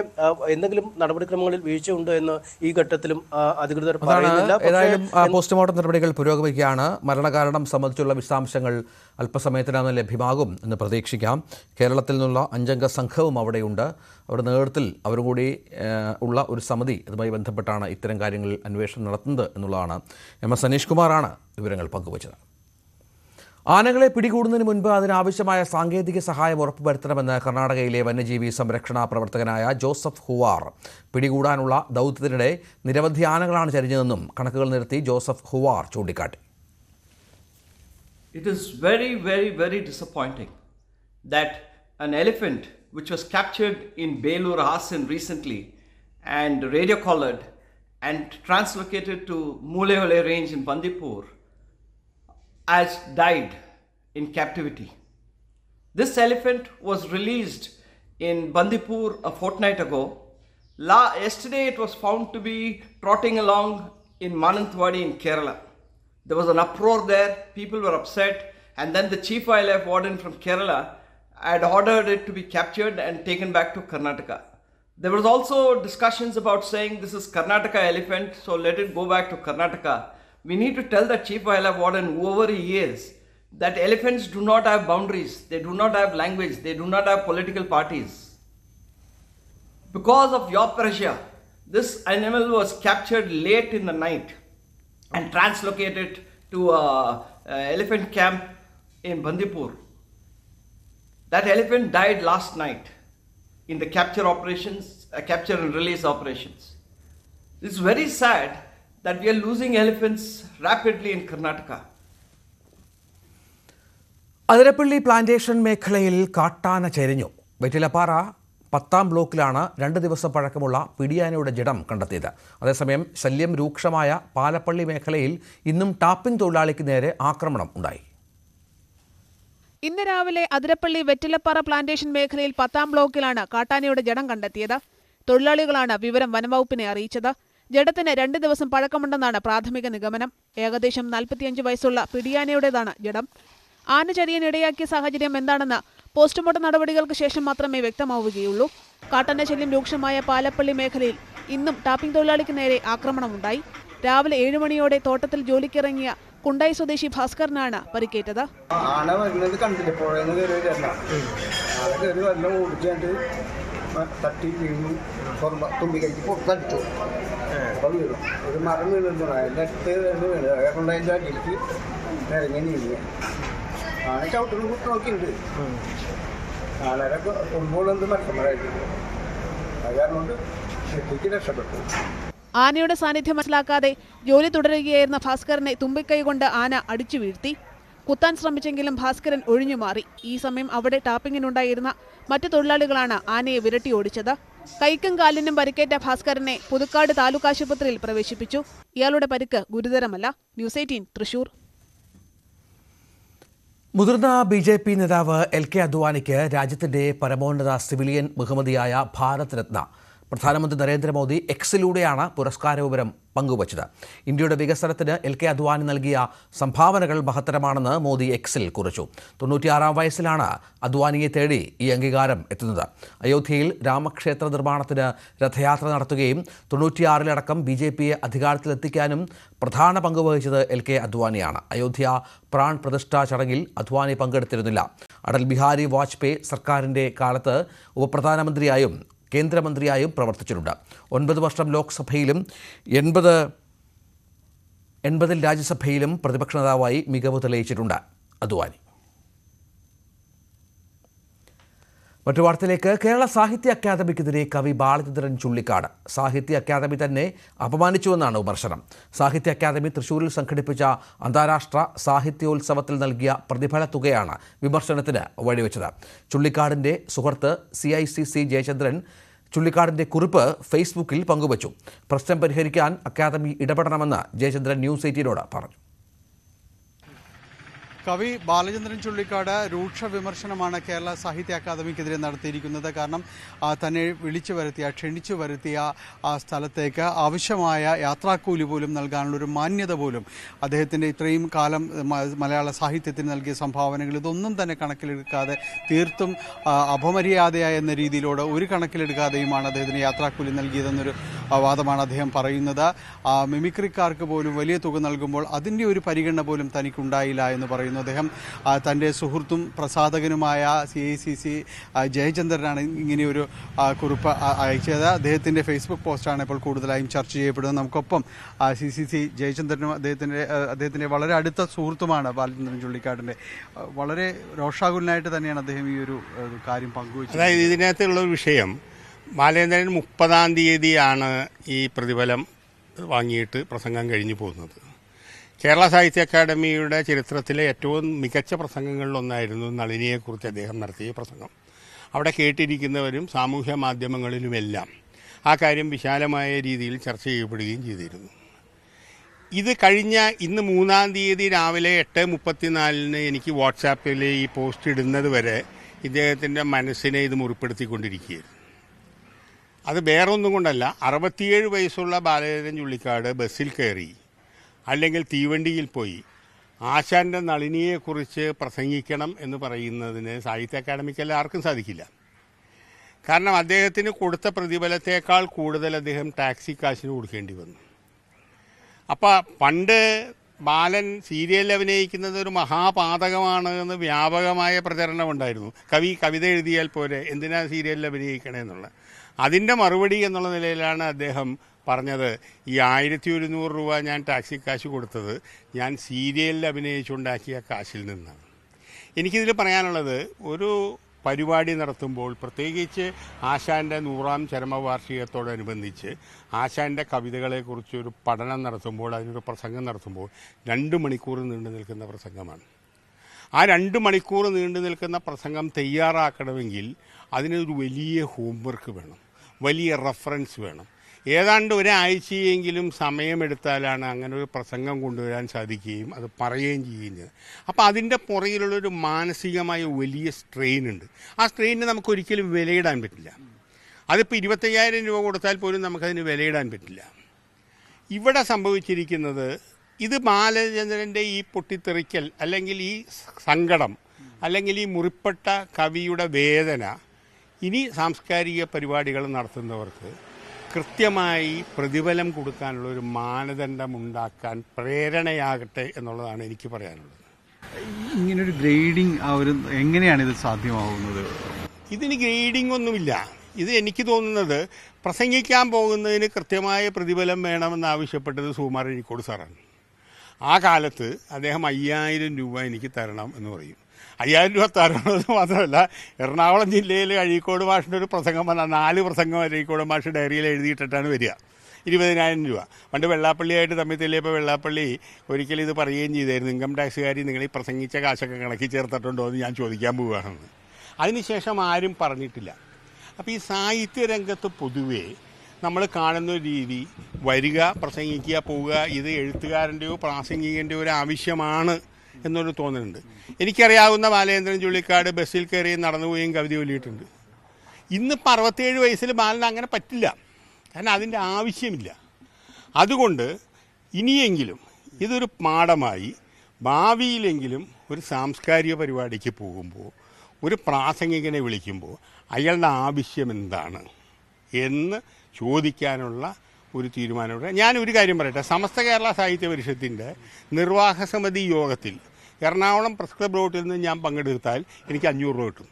എന്തെങ്കിലും നടപടിക്രമങ്ങളിൽ വീഴ്ചയുണ്ടോ എന്ന് ഈ ഘട്ടത്തിലും അധികൃതർ പറയുന്നില്ല. ഏതായാലും പോസ്റ്റ്മോർട്ടം നടപടികൾ പുരോഗമിക്കുകയാണ്. മരണകാരണം സംബന്ധിച്ചുള്ള വിശദാംശങ്ങൾ അല്പസമയത്തിനകം ലഭ്യമാകും എന്ന് പ്രതീക്ഷിക്കാം. കേരളത്തിൽ നിന്നുള്ള 5 അംഗ സംഘവും അവിടെയുണ്ട്. അവരുടെ നേതൃത്വത്തിൽ അവരും കൂടി ഉള്ള ഒരു സമിതി അതുമായി ബന്ധപ്പെട്ടാണ് ഇത്തരം കാര്യങ്ങളിൽ അന്വേഷണം നടത്തുന്നത് എന്നുള്ളതാണ്. MS അനീഷ് കുമാറാണ് വിവരങ്ങൾ പങ്കുവച്ചത്. ആനകളെ പിടികൂടുന്നതിന് മുൻപ് അതിനാവശ്യമായ സാങ്കേതിക സഹായം ഉറപ്പുവരുത്തണമെന്ന് കർണാടകയിലെ വന്യജീവി സംരക്ഷണ പ്രവർത്തകനായ ജോസഫ് ഹുവാർ. പിടികൂടാനുള്ള ദൗത്യത്തിനിടെ നിരവധി ആനകളാണ് ചരിഞ്ഞതെന്നും കണക്കുകൾ നിരത്തി ജോസഫ് ഹുവാർ ചൂണ്ടിക്കാട്ടി. It is very, very, very disappointing that an elephant which was captured in Belur, Hassan recently and radio collared and translocated to Mulehole range in Bandipur has died in captivity. This elephant was released in Bandipur a fortnight ago. Yesterday it was found to be trotting along in Manantwadi in Kerala. There was an uproar there, people were upset, and then the chief wildlife warden from Kerala had ordered it to be captured and taken back to Karnataka. There was also discussions about saying this is Karnataka elephant, so let it go back to Karnataka. We need to tell that chief wildlife warden, whoever he is, that elephants do not have boundaries, they do not have language, they do not have political parties. Because of your pressure, this animal was captured late in the night and translocated to an elephant camp in Bandipur. That elephant died last night in the capture operations, capture and release operations. It's very sad that we are losing elephants rapidly in Karnataka. Athirappilly plantation മേഖലയിൽ കാട്ടാന ചരിഞ്ഞു. വെറ്റിലപ്പാറ 10ാം ബ്ലോക്കിലാണ് 2 ദിവസം പഴക്കമുള്ള പിടിയാനയുടെ ജഡം കണ്ടെത്തിയത്. അതേസമയം ശല്യം രൂക്ഷമായ പാലപ്പള്ളി മേഖലയിൽ ഇന്നും ടാപ്പിംഗ് തൊഴിലാളിക്ക് നേരെ ആക്രമണം ഉണ്ടായി. ഇന്ന് രാവിലെ അതിരപ്പള്ളി വെറ്റിലപ്പാറ പ്ലാന്റേഷൻ മേഖലയിൽ 10ാം ബ്ലോക്കിലാണ് കാട്ടാനയുടെ ജഡം കണ്ടെത്തിയത്. തൊഴിലാളികളാണ് വിവരം വനംവകുപ്പിനെ അറിയിച്ചത്. ജഡത്തിന് 2 ദിവസം പഴക്കമുണ്ടെന്നാണ് പ്രാഥമിക നിഗമനം. ഏകദേശം 45 വയസ്സുള്ള പിടിയാനയുടേതാണ് ജഡം. ആന ചരിയാനിടയാക്കിയ സാഹചര്യം എന്താണെന്ന് പോസ്റ്റ്മോർട്ടം നടപടികൾക്ക് ശേഷം മാത്രമേ വ്യക്തമാവുകയുള്ളൂ. കാട്ടാന ശല്യം രൂക്ഷമായ പാലപ്പള്ളി മേഖലയിൽ ഇന്നും ടാപ്പിംഗ് തൊഴിലാളിക്ക് നേരെ ആക്രമണമുണ്ടായി. രാവിലെ 7 മണിയോടെ തോട്ടത്തിൽ ജോലിക്കിറങ്ങിയ കുണ്ടായി സ്വദേശി ഭാസ്കറിനാണ് പരിക്കേറ്റത്. ആന വരുന്നത് കണ്ടില്ല, പുഴയെന്ന് കയറിയതല്ല. ആന കയറി വല്ല ഓടിച്ചാണ്ട് തട്ടി വീണു, തുമ്പിക്കൈക്ക് പുറത്തടിച്ചു. അപ്പം വീണു, ഒരു മരം വീണിരുന്നു. അതിൻ്റെ അടുത്ത് വീണ് കൊണ്ടതിൻ്റെ അടിയിലേക്ക് ഇറങ്ങി നീങ്ങി. ആന ചവിട്ടുന്ന കുത്തി നോക്കിയിട്ടുണ്ട്. ആനരൊക്കെ കൊണ്ടുപോകുന്നത് എന്ത് മത്സരമായിട്ടുണ്ട്. അത് കാരണം കൊണ്ട് ശരിക്ക് രക്ഷപ്പെട്ടു. ആനയുടെ സാന്നിധ്യം മനസ്സിലാക്കാതെ ജോലി തുടരുകയായിരുന്ന ഭാസ്കരനെ തുമ്പിക്കൈ കൊണ്ട് ആന അടിച്ചു വീഴ്ത്തി. കുത്താൻ ശ്രമിച്ചെങ്കിലും ഭാസ്കരൻ ഒഴിഞ്ഞുമാറി. ഈ സമയം അവിടെ ടാപ്പിങ്ങിനുണ്ടായിരുന്ന മറ്റു തൊഴിലാളികളാണ് ആനയെ വിരട്ടി ഓടിച്ചത്. കൈക്കും കാലിനും പരിക്കേറ്റ ഭാസ്കരനെ പുതുക്കാട് താലൂക്ക് ആശുപത്രിയിൽ പ്രവേശിപ്പിച്ചു. ഇയാളുടെ പരിക്ക് ഗുരുതരമല്ല. ന്യൂസ് 18 തൃശൂർ. മുതിർന്ന BJP നേതാവ് LK അദ്വാനിക്ക് രാജ്യത്തിന്റെ പരമോന്നത സിവിലിയൻ ബഹുമതിയായ ഭാരത് രത്ന പ്രധാനമന്ത്രി നരേന്ദ്രമോദി എക്സിലൂടെയാണ് പുരസ്കാര വിവരം പങ്കുവച്ചത്. ഇന്ത്യയുടെ വികസനത്തിന് LK അദ്വാനി നൽകിയ സംഭാവനകൾ മഹത്തരമാണെന്ന് മോദി എക്സിൽ കുറിച്ചു. 96-ാം വയസ്സിലാണ് അദ്വാനിയെ തേടി ഈ അംഗീകാരം എത്തുന്നത്. അയോധ്യയിൽ രാമക്ഷേത്ര നിർമ്മാണത്തിന് രഥയാത്ര നടത്തുകയും 96-ലടക്കം BJPയെ അധികാരത്തിലെത്തിക്കാനും പ്രധാന പങ്ക് വഹിച്ചത് LK അദ്വാനിയാണ്. അയോധ്യ പ്രാൺ പ്രതിഷ്ഠാ ചടങ്ങിൽ അദ്വാനി പങ്കെടുത്തിരുന്നില്ല. അടൽ ബിഹാരി വാജ്പേയി സർക്കാരിൻ്റെ കാലത്ത് ഉപപ്രധാനമന്ത്രിയായും കേന്ദ്രമന്ത്രിയായും പ്രവർത്തിച്ചിട്ടുണ്ട്. 9 വർഷം ലോക്സഭയിലും 80 രാജ്യസഭയിലും പ്രതിപക്ഷ നേതാവായി മികവ് തെളിയിച്ചിട്ടുണ്ട് അദ്വാനി. മറ്റു വാർത്തയിലേക്ക്. കേരള സാഹിത്യ അക്കാദമിക്കെതിരെ കവി ബാലചന്ദ്രൻ ചുള്ളിക്കാട്. സാഹിത്യ അക്കാദമി തന്നെ അപമാനിച്ചുവെന്നാണ് വിമർശനം. സാഹിത്യ അക്കാദമി തൃശ്ശൂരിൽ സംഘടിപ്പിച്ച അന്താരാഷ്ട്ര സാഹിത്യോത്സവത്തിൽ നൽകിയ പ്രതിഫല തുകയാണ് വിമർശനത്തിന് വഴിവെച്ചത്. ചുള്ളിക്കാടിൻ്റെ സുഹൃത്ത് CICC ജയചന്ദ്രൻ ചുള്ളിക്കാടിൻ്റെ കുറിപ്പ് ഫേസ്ബുക്കിൽ പങ്കുവച്ചു. പ്രശ്നം പരിഹരിക്കാൻ അക്കാദമി ഇടപെടണമെന്ന് ജയചന്ദ്രൻ ന്യൂസ് 18നോട് പറഞ്ഞു. കവി ബാലചന്ദ്രൻ ചുള്ളിക്കാട് രൂക്ഷ വിമർശനമാണ് കേരള സാഹിത്യ അക്കാദമിക്കെതിരെ നടത്തിയിരിക്കുന്നത്. കാരണം തന്നെ ക്ഷണിച്ചു വരുത്തിയ ആ സ്ഥലത്തേക്ക് ആവശ്യമായ യാത്രാക്കൂലി പോലും നൽകാനുള്ളൊരു മാന്യത പോലും അദ്ദേഹത്തിൻ്റെ ഇത്രയും കാലം മലയാള സാഹിത്യത്തിന് നൽകിയ സംഭാവനകൾ ഇതൊന്നും തന്നെ കണക്കിലെടുക്കാതെ തീർത്തും അപമര്യാദയായ എന്ന രീതിയിലൂടെ ഒരു കണക്കിലെടുക്കാതെയുമാണ് അദ്ദേഹത്തിന് യാത്രാക്കൂലി നൽകിയതെന്നൊരു വാദമാണ് അദ്ദേഹം പറയുന്നത്. മിമിക്രിക്കാർക്ക് പോലും വലിയ തുക നൽകുമ്പോൾ അതിൻ്റെ ഒരു പരിഗണന പോലും തനിക്കുണ്ടായില്ല എന്ന് പറയുന്നു. അദ്ദേഹം തൻ്റെ സുഹൃത്തും പ്രസാധകനുമായ CICC ജയചന്ദ്രനാണ് ഇങ്ങനെയൊരു കുറിപ്പ് അയച്ചത്. അദ്ദേഹത്തിൻ്റെ ഫേസ്ബുക്ക് പോസ്റ്റാണ് ഇപ്പോൾ കൂടുതലായും ചർച്ച ചെയ്യപ്പെടുന്നത്. നമുക്കൊപ്പം CCC ജയചന്ദ്രനും അദ്ദേഹത്തിൻ്റെ വളരെ അടുത്ത സുഹൃത്തുമാണ് ബാലചന്ദ്രൻ ചുള്ളിക്കാടിൻ്റെ. വളരെ രോഷാകുലനായിട്ട് തന്നെയാണ് അദ്ദേഹം ഈ ഒരു കാര്യം പങ്കുവച്ചത്. അതായത് ഇതിനകത്തുള്ളൊരു വിഷയം, ബാലചന്ദ്രൻ 30-ാം തീയതിയാണ് ഈ പ്രതിഫലം വാങ്ങിയിട്ട് പ്രസംഗം കഴിഞ്ഞു പോകുന്നത്. കേരള സാഹിത്യ അക്കാദമിയുടെ ചരിത്രത്തിലെ ഏറ്റവും മികച്ച പ്രസംഗങ്ങളിലൊന്നായിരുന്നു നളിനിയെക്കുറിച്ച് അദ്ദേഹം നടത്തിയ പ്രസംഗം. അവിടെ കേട്ടിരിക്കുന്നവരും സാമൂഹ്യ മാധ്യമങ്ങളിലുമെല്ലാം ആ കാര്യം വിശാലമായ രീതിയിൽ ചർച്ച ചെയ്യപ്പെടുകയും ചെയ്തിരുന്നു. ഇത് കഴിഞ്ഞ ഇന്ന് 3-ാം തീയതി രാവിലെ 8:34 എനിക്ക് വാട്സാപ്പിൽ ഈ പോസ്റ്റ് ഇടുന്നത് വരെ ഇദ്ദേഹത്തിൻ്റെ മനസ്സിനെ ഇത് മുറിപ്പെടുത്തിക്കൊണ്ടിരിക്കുകയായിരുന്നു. അത് വേറൊന്നും കൊണ്ടല്ല, 67 വയസ്സുള്ള ബാലചന്ദ്രൻ ചുള്ളിക്കാട് ബസ്സിൽ കയറി അല്ലെങ്കിൽ തീവണ്ടിയിൽ പോയി ആശാൻ്റെ നളിനിയെക്കുറിച്ച് പ്രസംഗിക്കണം എന്ന് പറയുന്നതിന് സാഹിത്യ അക്കാദമിക്കല്ല ആർക്കും സാധിക്കില്ല. കാരണം അദ്ദേഹത്തിന് കൊടുത്ത പ്രതിഫലത്തേക്കാൾ കൂടുതൽ അദ്ദേഹം ടാക്സി കാശിന് കൊടുക്കേണ്ടി വന്നു. അപ്പോൾ പണ്ട് ബാലൻ സീരിയലിൽ അഭിനയിക്കുന്നത് ഒരു മഹാപാതകമാണ് എന്ന് വ്യാപകമായ പ്രചരണമുണ്ടായിരുന്നു. കവിത എഴുതിയാൽ പോരെ, എന്തിനാ സീരിയലിൽ അഭിനയിക്കണമെന്നുള്ള അതിൻ്റെ മറുപടി എന്നുള്ള നിലയിലാണ് അദ്ദേഹം പറഞ്ഞത്, ഈ 1100 രൂപ ഞാൻ ടാക്സി കാശ് കൊടുത്തത് ഞാൻ സീരിയലിൽ അഭിനയിച്ചുണ്ടാക്കിയ കാശിൽ നിന്നാണ്. എനിക്കിതിൽ പറയാനുള്ളത്, ഒരു പരിപാടി നടത്തുമ്പോൾ, പ്രത്യേകിച്ച് ആശാൻ്റെ 100-ാം ചരമവാർഷികത്തോടനുബന്ധിച്ച് ആശാൻ്റെ കവിതകളെക്കുറിച്ച് ഒരു പഠനം നടത്തുമ്പോൾ, അതിനൊരു പ്രസംഗം നടത്തുമ്പോൾ 2 മണിക്കൂർ നീണ്ടു നിൽക്കുന്ന പ്രസംഗമാണ്. ആ 2 മണിക്കൂർ നീണ്ടു നിൽക്കുന്ന പ്രസംഗം തയ്യാറാക്കണമെങ്കിൽ അതിനൊരു വലിയ ഹോംവർക്ക് വേണം, വലിയ റെഫറൻസ് വേണം. ഏതാണ്ട് ഒരാഴ്ചയെങ്കിലും സമയമെടുത്താലാണ് അങ്ങനെ ഒരു പ്രസംഗം കൊണ്ടുവരാൻ സാധിക്കുകയും അത് പറയുകയും ചെയ്യുകയും ചെയ്യുന്നത്. അപ്പോൾ അതിൻ്റെ പുറകിലുള്ളൊരു മാനസികമായ വലിയ സ്ട്രെയിൻ ഉണ്ട്. ആ സ്ട്രെയിനിന് നമുക്കൊരിക്കലും വിലയിടാൻ പറ്റില്ല. അതിപ്പോൾ 25,000 രൂപ കൊടുത്താൽ പോലും നമുക്കതിന് വിലയിടാൻ പറ്റില്ല. ഇവിടെ സംഭവിച്ചിരിക്കുന്നത്, ഇത് ബാലചന്ദ്രൻ്റെ ഈ പൊട്ടിത്തെറിക്കൽ അല്ലെങ്കിൽ ഈ സങ്കടം അല്ലെങ്കിൽ ഈ മുറിപ്പെട്ട കവിയുടെ വേദന ഇനി സാംസ്കാരിക പരിപാടികൾ നടത്തുന്നവർക്ക് കൃത്യമായി പ്രതിഫലം കൊടുക്കാനുള്ള ഒരു മാനദണ്ഡം ഉണ്ടാക്കാൻ പ്രേരണയാകട്ടെ എന്നുള്ളതാണ് എനിക്ക് പറയാനുള്ളത്. ഇങ്ങനൊരു ഗ്രേഡിംഗ് എങ്ങനെയാണ് ഇത് സാധ്യമാവുന്നത്? ഇതിന് ഗ്രേഡിംഗ് ഒന്നുമില്ല. ഇത് എനിക്ക് തോന്നുന്നത്, പ്രസംഗിക്കാൻ പോകുന്നതിന് കൃത്യമായ പ്രതിഫലം വേണമെന്ന് ആവശ്യപ്പെട്ടത് സുകുമാരൻ അഴീക്കോട് സാറാണ്. ആ കാലത്ത് അദ്ദേഹം 5000 രൂപ എനിക്ക് തരണം എന്ന് പറയും. 5000 രൂപ തരണമെന്ന് മാത്രമല്ല, എറണാകുളം ജില്ലയിൽ അഴീക്കോട് മാഷിൻ്റെ ഒരു പ്രസംഗം വന്നാൽ 4 പ്രസംഗം അഴീക്കോട് മാഷ് ഡയറിയിൽ എഴുതിയിട്ടിട്ടാണ് വരിക. 20,000 രൂപ. പണ്ട് വെള്ളാപ്പള്ളിയായിട്ട് തമ്മിൽ തെളിയപ്പോൾ വെള്ളാപ്പള്ളി ഒരിക്കലും ഇത് പറയുകയും ചെയ്തായിരുന്നു, ഇൻകം ടാക്സുകാരി നിങ്ങൾ ഈ പ്രസംഗിച്ച കാശൊക്കെ കണക്കി ചേർത്തിട്ടുണ്ടോ എന്ന് ഞാൻ ചോദിക്കാൻ പോവുകയാണെന്ന്. അതിനുശേഷം ആരും പറഞ്ഞിട്ടില്ല. അപ്പോൾ ഈ സാഹിത്യരംഗത്ത് പൊതുവേ നമ്മൾ കാണുന്ന ഒരു രീതി വരിക, പ്രസംഗിക്കുക, പോവുക, ഇത് എഴുത്തുകാരൻ്റെയോ പ്രാസംഗികൻ്റെയോ ഒരു ആവശ്യമാണ് എന്നൊരു തോന്നലുണ്ട്. എനിക്കറിയാവുന്ന ബാലേന്ദ്രൻ ചുള്ളിക്കാട് ബസ്സിൽ കയറി നടന്നുപോയും കവിത ചൊല്ലിയിട്ടുണ്ട്. ഇന്നിപ്പോൾ 67 വയസ്സിൽ ബാലന് അങ്ങനെ പറ്റില്ല, കാരണം അതിൻ്റെ ആവശ്യമില്ല. അതുകൊണ്ട് ഇനിയെങ്കിലും ഇതൊരു പാഠമായി ഭാവിയിലെങ്കിലും ഒരു സാംസ്കാരിക പരിപാടിക്ക് പോകുമ്പോൾ ഒരു പ്രാസംഗികനെ വിളിക്കുമ്പോൾ അയാളുടെ ആവശ്യം എന്താണ് എന്ന് ചോദിക്കാനുള്ള ഒരു തീരുമാനമുണ്ട്. ഞാനൊരു കാര്യം പറയട്ടെ, സമസ്ത കേരള സാഹിത്യ പരിഷത്തിൻ്റെ നിർവാഹക സമിതി യോഗത്തിൽ എറണാകുളം പ്രസ് ക്ലബ് റോട്ടിൽ നിന്ന് ഞാൻ പങ്കെടുത്താൽ എനിക്ക് 500 രൂപ കിട്ടും.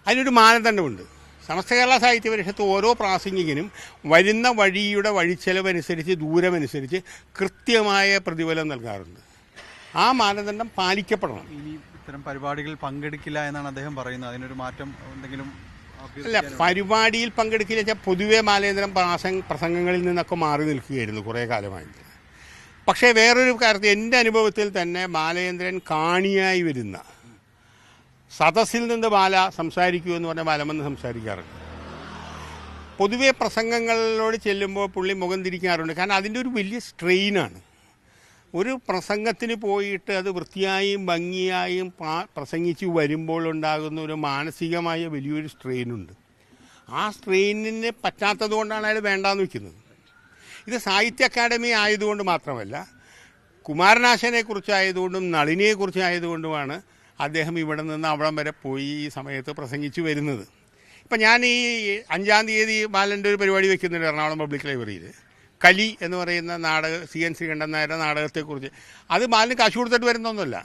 അതിനൊരു മാനദണ്ഡമുണ്ട്. സമസ്ത കേരള സാഹിത്യ പരിഷത്ത് ഓരോ പ്രാസംഗികനും വരുന്ന വഴിയുടെ വഴിച്ചെലവനുസരിച്ച്, ദൂരമനുസരിച്ച് കൃത്യമായ പ്രതിഫലം നൽകാറുണ്ട്. ആ മാനദണ്ഡം പാലിക്കപ്പെടണം. ഇനി ഇത്തരം പരിപാടികളിൽ പങ്കെടുക്കില്ല എന്നാണ് അദ്ദേഹം പറയുന്നത്. അതിനൊരു മാറ്റം എന്തെങ്കിലും? അല്ല, പരിപാടിയിൽ പങ്കെടുക്കില്ല വെച്ചാൽ പൊതുവെ ബാലേന്ദ്രൻ പ്രസംഗങ്ങളിൽ നിന്നൊക്കെ മാറി നിൽക്കുകയായിരുന്നു കുറേ കാലമായിട്ട്. പക്ഷേ വേറൊരു കാര്യത്തിൽ എൻ്റെ അനുഭവത്തിൽ തന്നെ ബാലേന്ദ്രൻ കാണിയായി വരുന്ന സദസ്സിൽ നിന്ന് ബാല സംസാരിക്കൂ എന്ന് പറഞ്ഞാൽ ബാലമെന്ന് സംസാരിക്കാറുണ്ട്. പൊതുവെ പ്രസംഗങ്ങളിലോട് ചെല്ലുമ്പോൾ പുള്ളി മുഖം തിരിക്കാറുണ്ട്. കാരണം അതിൻ്റെ ഒരു വലിയ സ്ട്രെയിനാണ്. ഒരു പ്രസംഗത്തിന് പോയിട്ട് അത് വൃത്തിയായും ഭംഗിയായും പ്രസംഗിച്ച് വരുമ്പോൾ ഉണ്ടാകുന്ന ഒരു മാനസികമായ വലിയൊരു സ്ട്രെയിനുണ്ട്. ആ സ്ട്രെയിനിന് പറ്റാത്തത് കൊണ്ടാണ് അയാൾ വേണ്ടാന്ന് വയ്ക്കുന്നത്. ഇത് സാഹിത്യ അക്കാദമി ആയതുകൊണ്ട് മാത്രമല്ല, കുമാരനാശനെക്കുറിച്ചായതുകൊണ്ടും നളിനിയെക്കുറിച്ചായതുകൊണ്ടുമാണ് അദ്ദേഹം ഇവിടെ നിന്ന് അവിടം വരെ പോയി ഈ സമയത്ത് പ്രസംഗിച്ചു വരുന്നത്. ഇപ്പം ഞാൻ ഈ 5-ാം തീയതി ബാലൻ്റെ ഒരു പരിപാടി വയ്ക്കുന്നുണ്ട് എറണാകുളം പബ്ലിക് ലൈബ്രറിയിൽ. കലി എന്ന് പറയുന്ന CN ശ്രീകണ്ഠൻ നായരുടെ നാടകത്തെക്കുറിച്ച്. അത് ബാലന് കാശ് കൊടുത്തിട്ട് വരുന്നൊന്നുമല്ല.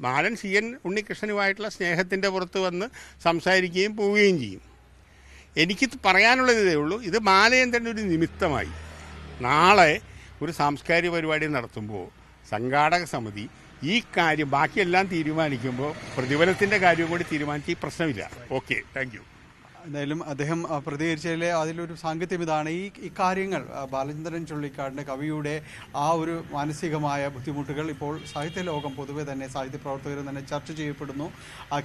ബാലൻ CN ഉണ്ണികൃഷ്ണനുമായിട്ടുള്ള സ്നേഹത്തിൻ്റെ പുറത്ത് വന്ന് സംസാരിക്കുകയും പോവുകയും ചെയ്യും. എനിക്ക് പറയാനുള്ളത് ഇതേ ഉള്ളൂ, ഇത് ബാലേന്ദ്രൻ്റെ ഒരു നിമിത്തമായി. നാളെ ഒരു സാംസ്കാരിക പരിപാടി നടത്തുമ്പോൾ സംഘാടക സമിതി ഈ കാര്യം ബാക്കിയെല്ലാം തീരുമാനിക്കുമ്പോൾ പ്രതിഫലത്തിൻ്റെ കാര്യം കൂടി തീരുമാനിച്ച് ഈ പ്രശ്നമില്ല. Okay, thank you. എന്തായാലും അദ്ദേഹം പ്രതികരിച്ചതിലെ അതിലൊരു സാങ്കത്യം ഇതാണ്. ഈ കാര്യങ്ങൾ ബാലചന്ദ്രൻ ചുള്ളിക്കാടിൻ്റെ കവിയുടെ ആ ഒരു മാനസികമായ ബുദ്ധിമുട്ടുകൾ ഇപ്പോൾ സാഹിത്യ ലോകം പൊതുവെ തന്നെ സാഹിത്യ പ്രവർത്തകരും തന്നെ ചർച്ച ചെയ്യപ്പെടുന്നു.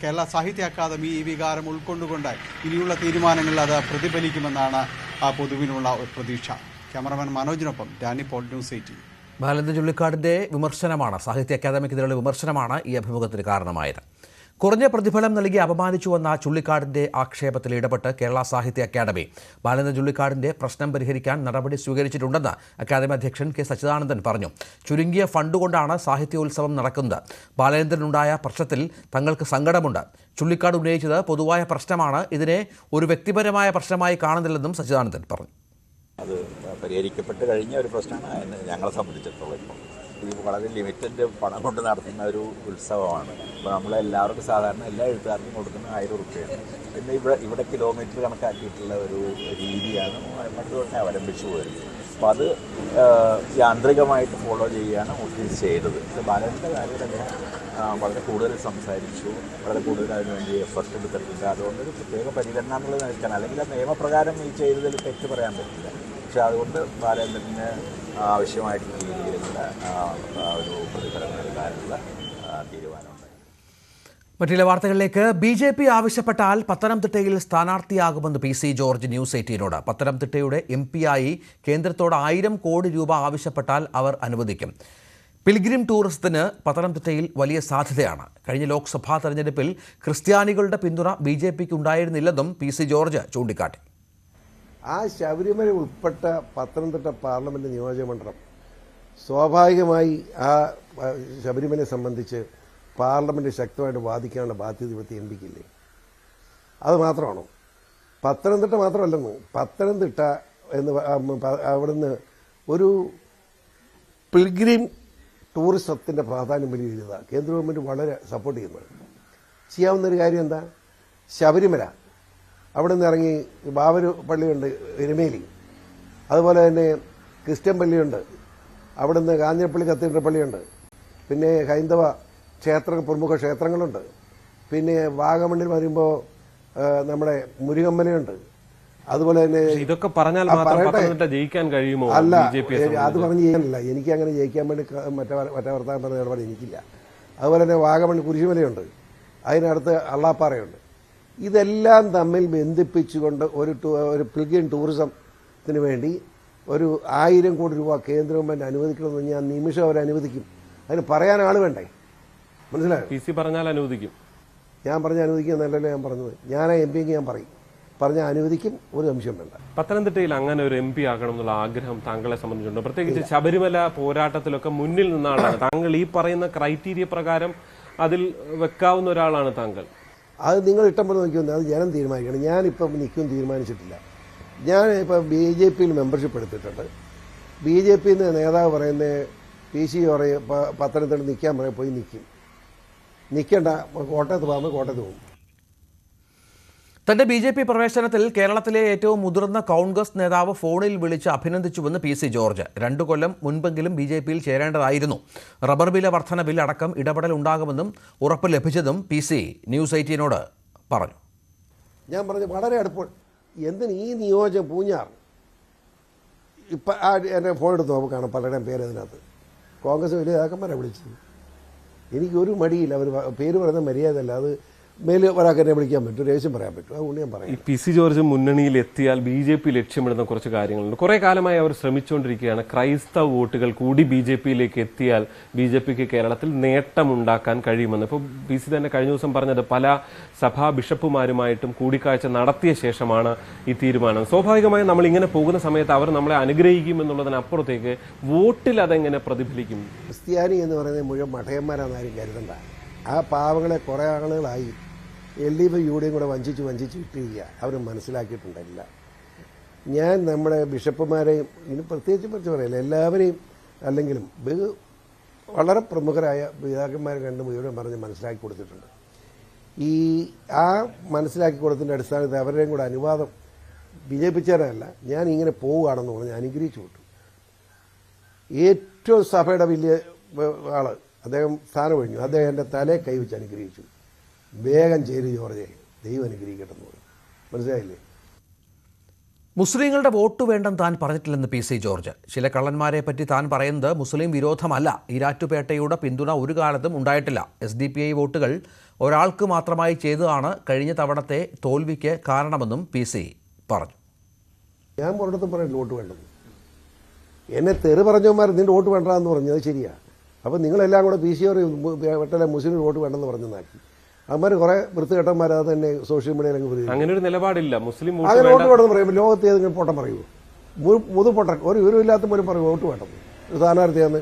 കേരള സാഹിത്യ അക്കാദമി ഈ വികാരം ഉൾക്കൊണ്ടുകൊണ്ട് ഇനിയുള്ള തീരുമാനങ്ങളിൽ അത് പ്രതിഫലിക്കുമെന്നാണ് പൊതുവിനുള്ള ഒരു പ്രതീക്ഷ. ക്യാമറമാൻ മനോജിനൊപ്പം ഡാനി പോൾ, ന്യൂസ് 18. ബാലചന്ദ്രൻ ചുള്ളിക്കാടിൻ്റെ വിമർശനമാണ്, സാഹിത്യ അക്കാദമിക്കെതിരെയുള്ള വിമർശനമാണ് ഈ അഭിമുഖത്തിന് കാരണമായത്. കുറഞ്ഞ പ്രതിഫലം നൽകി അപമാനിച്ചുവെന്ന ചുള്ളിക്കാടിൻ്റെ ആക്ഷേപത്തിൽ ഇടപെട്ട് കേരള സാഹിത്യ അക്കാദമി ബാലചന്ദ്രൻ ചുള്ളിക്കാടിൻ്റെ പ്രശ്നം പരിഹരിക്കാൻ നടപടി സ്വീകരിച്ചിട്ടുണ്ടെന്ന് അക്കാദമി അധ്യക്ഷൻ കെ സച്ചിദാനന്ദൻ പറഞ്ഞു. ചുരുങ്ങിയ ഫണ്ട് കൊണ്ടാണ് സാഹിത്യോത്സവം നടക്കുന്നത്. ബാലചന്ദ്രനുണ്ടായ പ്രശ്നത്തിൽ തങ്ങൾക്ക് സങ്കടമുണ്ട്. ചുള്ളിക്കാട് ഉന്നയിച്ചത് പൊതുവായ പ്രശ്നമാണ്, ഇതിനെ ഒരു വ്യക്തിപരമായ പ്രശ്നമായി കാണുന്നില്ലെന്നും സച്ചിദാനന്ദൻ പറഞ്ഞു. അത് പരിഹരിക്കപ്പെട്ട് കഴിഞ്ഞ ഒരു പ്രശ്നമാണ് ഞങ്ങളെ സംബന്ധിച്ചിടത്തോളം. ഇപ്പോൾ ഇത് വളരെ ലിമിറ്റഡ് പണം കൊണ്ട് നടത്തുന്ന ഒരു ഉത്സവമാണ്. ഇപ്പോൾ നമ്മളെല്ലാവർക്കും സാധാരണ എല്ലാ എഴുത്തുകാർക്കും കൊടുക്കുന്ന 1000 രൂപയാണ്. പിന്നെ ഇവിടെ കിലോമീറ്റർ കണക്കാക്കിയിട്ടുള്ള ഒരു രീതിയാണ് പണ്ട് തൊട്ടേ അവലംബിച്ചു പോരുന്നത്. അപ്പോൾ അത് യാന്ത്രികമായിട്ട് ഫോളോ ചെയ്യുകയാണ് ഓഫീസ് ചെയ്തത്. ബാലൻ്റെ കാര്യത്തിൽ വളരെ കൂടുതൽ സംസാരിച്ചു, വളരെ കൂടുതൽ അതിനുവേണ്ടി എഫർട്ട് എടുത്തിട്ടുണ്ട്. അതുകൊണ്ടൊരു പ്രത്യേക പരിഗണന എന്നുള്ളത് നിൽക്കണം. അല്ലെങ്കിൽ ആ നിയമപ്രകാരം ഈ ചെയ്തതിൽ തെറ്റ് പറയാൻ പറ്റില്ല. പക്ഷെ അതുകൊണ്ട് ബാലചന്ദ്രന് ആവശ്യമായിട്ടുള്ള രീതിയിലുള്ള ഒരു പ്രതിഫലം നൽകാനുള്ള തീരുമാനമുണ്ട്. മറ്റു ചില വാർത്തകളിലേക്ക്. BJP ആവശ്യപ്പെട്ടാൽ പത്തനംതിട്ടയിൽ സ്ഥാനാർത്ഥിയാകുമെന്ന് PC ജോർജ് ന്യൂസ് 18നോട്. പത്തനംതിട്ടയുടെ MP ആയി കേന്ദ്രത്തോട് 1000 കോടി രൂപ ആവശ്യപ്പെട്ടാൽ അവർ അനുവദിക്കും. പിൽഗ്രിം ടൂറിസത്തിന് പത്തനംതിട്ടയിൽ വലിയ സാധ്യതയാണ്. കഴിഞ്ഞ ലോക്സഭാ തെരഞ്ഞെടുപ്പിൽ ക്രിസ്ത്യാനികളുടെ പിന്തുണ BJPക്ക് ഉണ്ടായിരുന്നില്ലെന്നും PC ജോർജ് ചൂണ്ടിക്കാട്ടി. ആ ശബരിമല ഉൾപ്പെട്ട പത്തനംതിട്ട പാർലമെൻറ്റ് നിയോജകമണ്ഡലം സ്വാഭാവികമായി ആ ശബരിമലയെ സംബന്ധിച്ച് പാർലമെൻറ്റ് ശക്തമായിട്ട് വാദിക്കാനുള്ള ബാധ്യത ഇവിടുത്തെ MPക്കില്ലേ? അത് മാത്രമാണോ? പത്തനംതിട്ട മാത്രമല്ലെന്ന്, പത്തനംതിട്ട എന്ന് അവിടുന്ന് ഒരു പിൽഗ്രിം ടൂറിസത്തിൻ്റെ പ്രാധാന്യം വലിയ ഇതാണ്. കേന്ദ്ര ഗവൺമെൻറ് വളരെ സപ്പോർട്ട് ചെയ്യുന്നത്. ചെയ്യാവുന്നൊരു കാര്യം എന്താ? ശബരിമല അവിടെ നിന്ന് ഇറങ്ങി ബാബരു പള്ളിയുണ്ട് എരുമേലി, അതുപോലെ തന്നെ ക്രിസ്ത്യൻ പള്ളിയുണ്ട്, അവിടെ നിന്ന് കാഞ്ഞിരപ്പള്ളി കത്തീഡ്രൽ പള്ളിയുണ്ട്, പിന്നെ ഹൈന്ദവ പ്രമുഖ ക്ഷേത്രങ്ങളുണ്ട്, പിന്നെ വാഗമണ്ണിൽ വരുമ്പോൾ നമ്മുടെ മുരുകമ്മലയുണ്ട്. അതുപോലെ തന്നെ ഇതൊക്കെ പറഞ്ഞാൽ ജയിക്കാൻ കഴിയുമോ? അല്ല, അത് പറഞ്ഞ് ചെയ്യാനില്ല. എനിക്ക് അങ്ങനെ ജയിക്കാൻ വേണ്ടി മറ്റേ വർത്താനം പറഞ്ഞ ഇടപാട് എനിക്കില്ല. അതുപോലെ തന്നെ വാഗമൺ കുരിശുമലയുണ്ട്, അതിനടുത്ത് അള്ളാപ്പാറയുണ്ട്. ഇതെല്ലാം തമ്മിൽ ബന്ധിപ്പിച്ചുകൊണ്ട് ഒരു പിൽഗ്രിം ടൂറിസത്തിന് വേണ്ടി ഒരു 1000 കോടി രൂപ കേന്ദ്ര ഗവൺമെൻറ് അനുവദിക്കണമെന്ന് ഞാൻ നിമിഷം അവർ അനുവദിക്കും. അതിന് പറയാൻ ആൾ വേണ്ടേ? മനസ്സിലായോ? PC പറഞ്ഞാൽ അനുവദിക്കും. ഞാൻ പറഞ്ഞ അനുവദിക്കുക എന്നല്ലല്ലോ ഞാൻ പറഞ്ഞത്. ഞാൻ MP ഞാൻ പറയും, പറഞ്ഞ അനുവദിക്കും, ഒരു സംശയം വേണ്ട. പത്തനംതിട്ടയിൽ അങ്ങനെ ഒരു MP ആകണം എന്നുള്ള ആഗ്രഹം താങ്കളെ സംബന്ധിച്ചുണ്ടോ? പ്രത്യേകിച്ച് ശബരിമല പോരാട്ടത്തിലൊക്കെ മുന്നിൽ നിന്ന ആളാണ് താങ്കൾ. ഈ പറയുന്ന ക്രൈറ്റീരിയ പ്രകാരം അതിൽ വെക്കാവുന്ന ഒരാളാണ് താങ്കൾ. അത് നിങ്ങൾ ഇഷ്ടം പോലെ നോക്കിയൊന്നും അത് ജനം തീരുമാനിക്കണം. ഞാനിപ്പം നിൽക്കും തീരുമാനിച്ചിട്ടില്ല. ഞാൻ ഇപ്പോൾ BJPയിൽ മെമ്പർഷിപ്പ് എടുത്തിട്ടുണ്ട്. BJPയിൽ നിന്ന് നേതാവ് പറയുന്നത് PC പറയും പത്തനംതിട്ട നിൽക്കാൻ പറയും, പോയി നിൽക്കും. നിൽക്കേണ്ട, കോട്ടയത്ത് പോകുമ്പോൾ കോട്ടയത്ത് പോകും. തന്റെ BJP പ്രവേശനത്തിൽ കേരളത്തിലെ ഏറ്റവും മുതിർന്ന കോൺഗ്രസ് നേതാവ് ഫോണിൽ വിളിച്ച് അഭിനന്ദിച്ചുവെന്ന് PC ജോർജ്. 2 കൊല്ലം മുൻപെങ്കിലും BJPയിൽ ചേരേണ്ടതായിരുന്നു. റബ്ബർ വില വർധന ബിൽ അടക്കം ഇടപെടൽ ഉണ്ടാകുമെന്നും ഉറപ്പ് ലഭിച്ചതും PC ന്യൂസ് 18നോട് പറഞ്ഞു. ഞാൻ പറഞ്ഞു വളരെ അടുപ്പോൾ എന്തിന് ഈ നിയോജകം പൂഞ്ഞാർ ഇപ്പം എൻ്റെ ഫോൺ എടുത്ത് നോക്കുമ്പോൾ കാണാം പലരുടെയും പേര് അതിനകത്ത്. കോൺഗ്രസ് വലിയ നേതാക്കന്മാരെ വിളിച്ചത്. എനിക്കൊരു മടിയില്ല. അവർ പേര് പറയുന്ന മര്യാദയല്ല. അത് മേല് ഒരാൾക്ക് എന്നെ വിളിക്കാൻ പറ്റും, രഹസ്യം പറയാൻ പറ്റും. അതുകൊണ്ട് ഞാൻ പറയാം. PC ജോർജ് മുന്നണിയിൽ എത്തിയാൽ BJP ലക്ഷ്യമിടുന്ന കുറച്ച് കാര്യങ്ങളുണ്ട്. കുറേ കാലമായി അവർ ശ്രമിച്ചുകൊണ്ടിരിക്കുകയാണ്. ക്രൈസ്തവ വോട്ടുകൾ കൂടി BJPയിലേക്ക് എത്തിയാൽ BJPക്ക് കേരളത്തിൽ നേട്ടമുണ്ടാക്കാൻ കഴിയുമെന്ന്. ഇപ്പോൾ PC തന്നെ കഴിഞ്ഞ ദിവസം പറഞ്ഞത് പല സഭാ ബിഷപ്പുമാരുമായിട്ടും കൂടിക്കാഴ്ച നടത്തിയ ശേഷമാണ് ഈ തീരുമാനം. സ്വാഭാവികമായും നമ്മൾ ഇങ്ങനെ പോകുന്ന സമയത്ത് അവർ നമ്മളെ അനുഗ്രഹിക്കും എന്നുള്ളതിനപ്പുറത്തേക്ക് വോട്ടിൽ അതെങ്ങനെ പ്രതിഫലിക്കും? ക്രിസ്ത്യാനി എന്ന് പറയുന്നത് മുഴുവൻ മഠയന്മാരാണെന്നാരും കരുതണ്ട. ആ പാവങ്ങളെ കുറേ ആളുകളായി LDF UDF കൂടെ വഞ്ചിച്ച് ഇട്ടിരിക്കുക. അവർ മനസ്സിലാക്കിയിട്ടുണ്ടല്ല. ഞാൻ നമ്മുടെ ബിഷപ്പുമാരെയും ഇനി പ്രത്യേകിച്ച് പറയില്ല, എല്ലാവരെയും അല്ലെങ്കിലും വളരെ പ്രമുഖരായ പിതാക്കന്മാരെ കണ്ട് മുഴുവൻ പറഞ്ഞ് മനസ്സിലാക്കി കൊടുത്തിട്ടുണ്ട്. ആ മനസ്സിലാക്കി കൊടുത്തതിൻ്റെ അടിസ്ഥാനത്തിൽ അവരുടെയും കൂടെ അനുവാദം വിജയിപ്പിച്ചവരല്ല, ഞാൻ ഇങ്ങനെ പോവുകയാണെന്ന് പറഞ്ഞ് അനുഗ്രഹിച്ചു വിട്ടു. ഏറ്റവും സഭയുടെ വലിയ ആള് അദ്ദേഹം സ്ഥാനം ഒഴിഞ്ഞു. അദ്ദേഹം എൻ്റെ തലയെ കൈവച്ച് അനുഗ്രഹിച്ചു. വേഗം ചേരി ജോർജെ, ദൈവം അനുഗ്രഹിക്കട്ടെ എന്ന് പറഞ്ഞു. മനസ്സിലായില്ലേ? മുസ്ലിങ്ങളുടെ വോട്ട് വേണ്ടെന്ന് താൻ പറഞ്ഞിട്ടില്ലെന്ന് PC ജോർജ്. ചില കള്ളന്മാരെ പറ്റി താൻ പറയുന്നത് മുസ്ലിം വിരോധമല്ല. ഈരാറ്റുപേട്ടയുടെ പിന്തുണ ഒരു കാലത്തും ഉണ്ടായിട്ടില്ല. SDPI വോട്ടുകൾ ഒരാൾക്ക് മാത്രമായി ചെയ്തതാണ് കഴിഞ്ഞ തവണത്തെ തോൽവിക്ക് കാരണമെന്നും PC പറഞ്ഞു. ഞാൻ ഒരിടത്തും പറയില്ല വോട്ട് വേണ്ടെന്ന്. എന്നെ തെറി പറഞ്ഞവന്മാർ നിന്റെ വോട്ട് വേണ്ടെന്ന് പറഞ്ഞത് ശരിയാണ്. അപ്പോൾ നിങ്ങളെല്ലാം കൂടെ PC വെട്ടലെ മുസ്ലിം വോട്ട് വേണ്ടെന്ന് പറഞ്ഞാക്കി. അവന്മാർ കുറേ വൃത്തികെട്ടന്മാർ അത് തന്നെ സോഷ്യൽ മീഡിയയിലൊക്കെ പറയും. അങ്ങനെ ഒരു നിലപാടില്ല. മുസ്ലിം അങ്ങനെ വോട്ട് വേണമെന്ന് പറയുമ്പോൾ ലോകത്ത് ഏതെങ്കിലും പൊട്ടം പറയുമോ? മുതുപൊട്ടൻ ഒരു വിവരമില്ലാത്ത പോലും പറയും വോട്ട് വേണ്ടെന്ന് ഒരു സ്ഥാനാർത്ഥിയാന്ന്.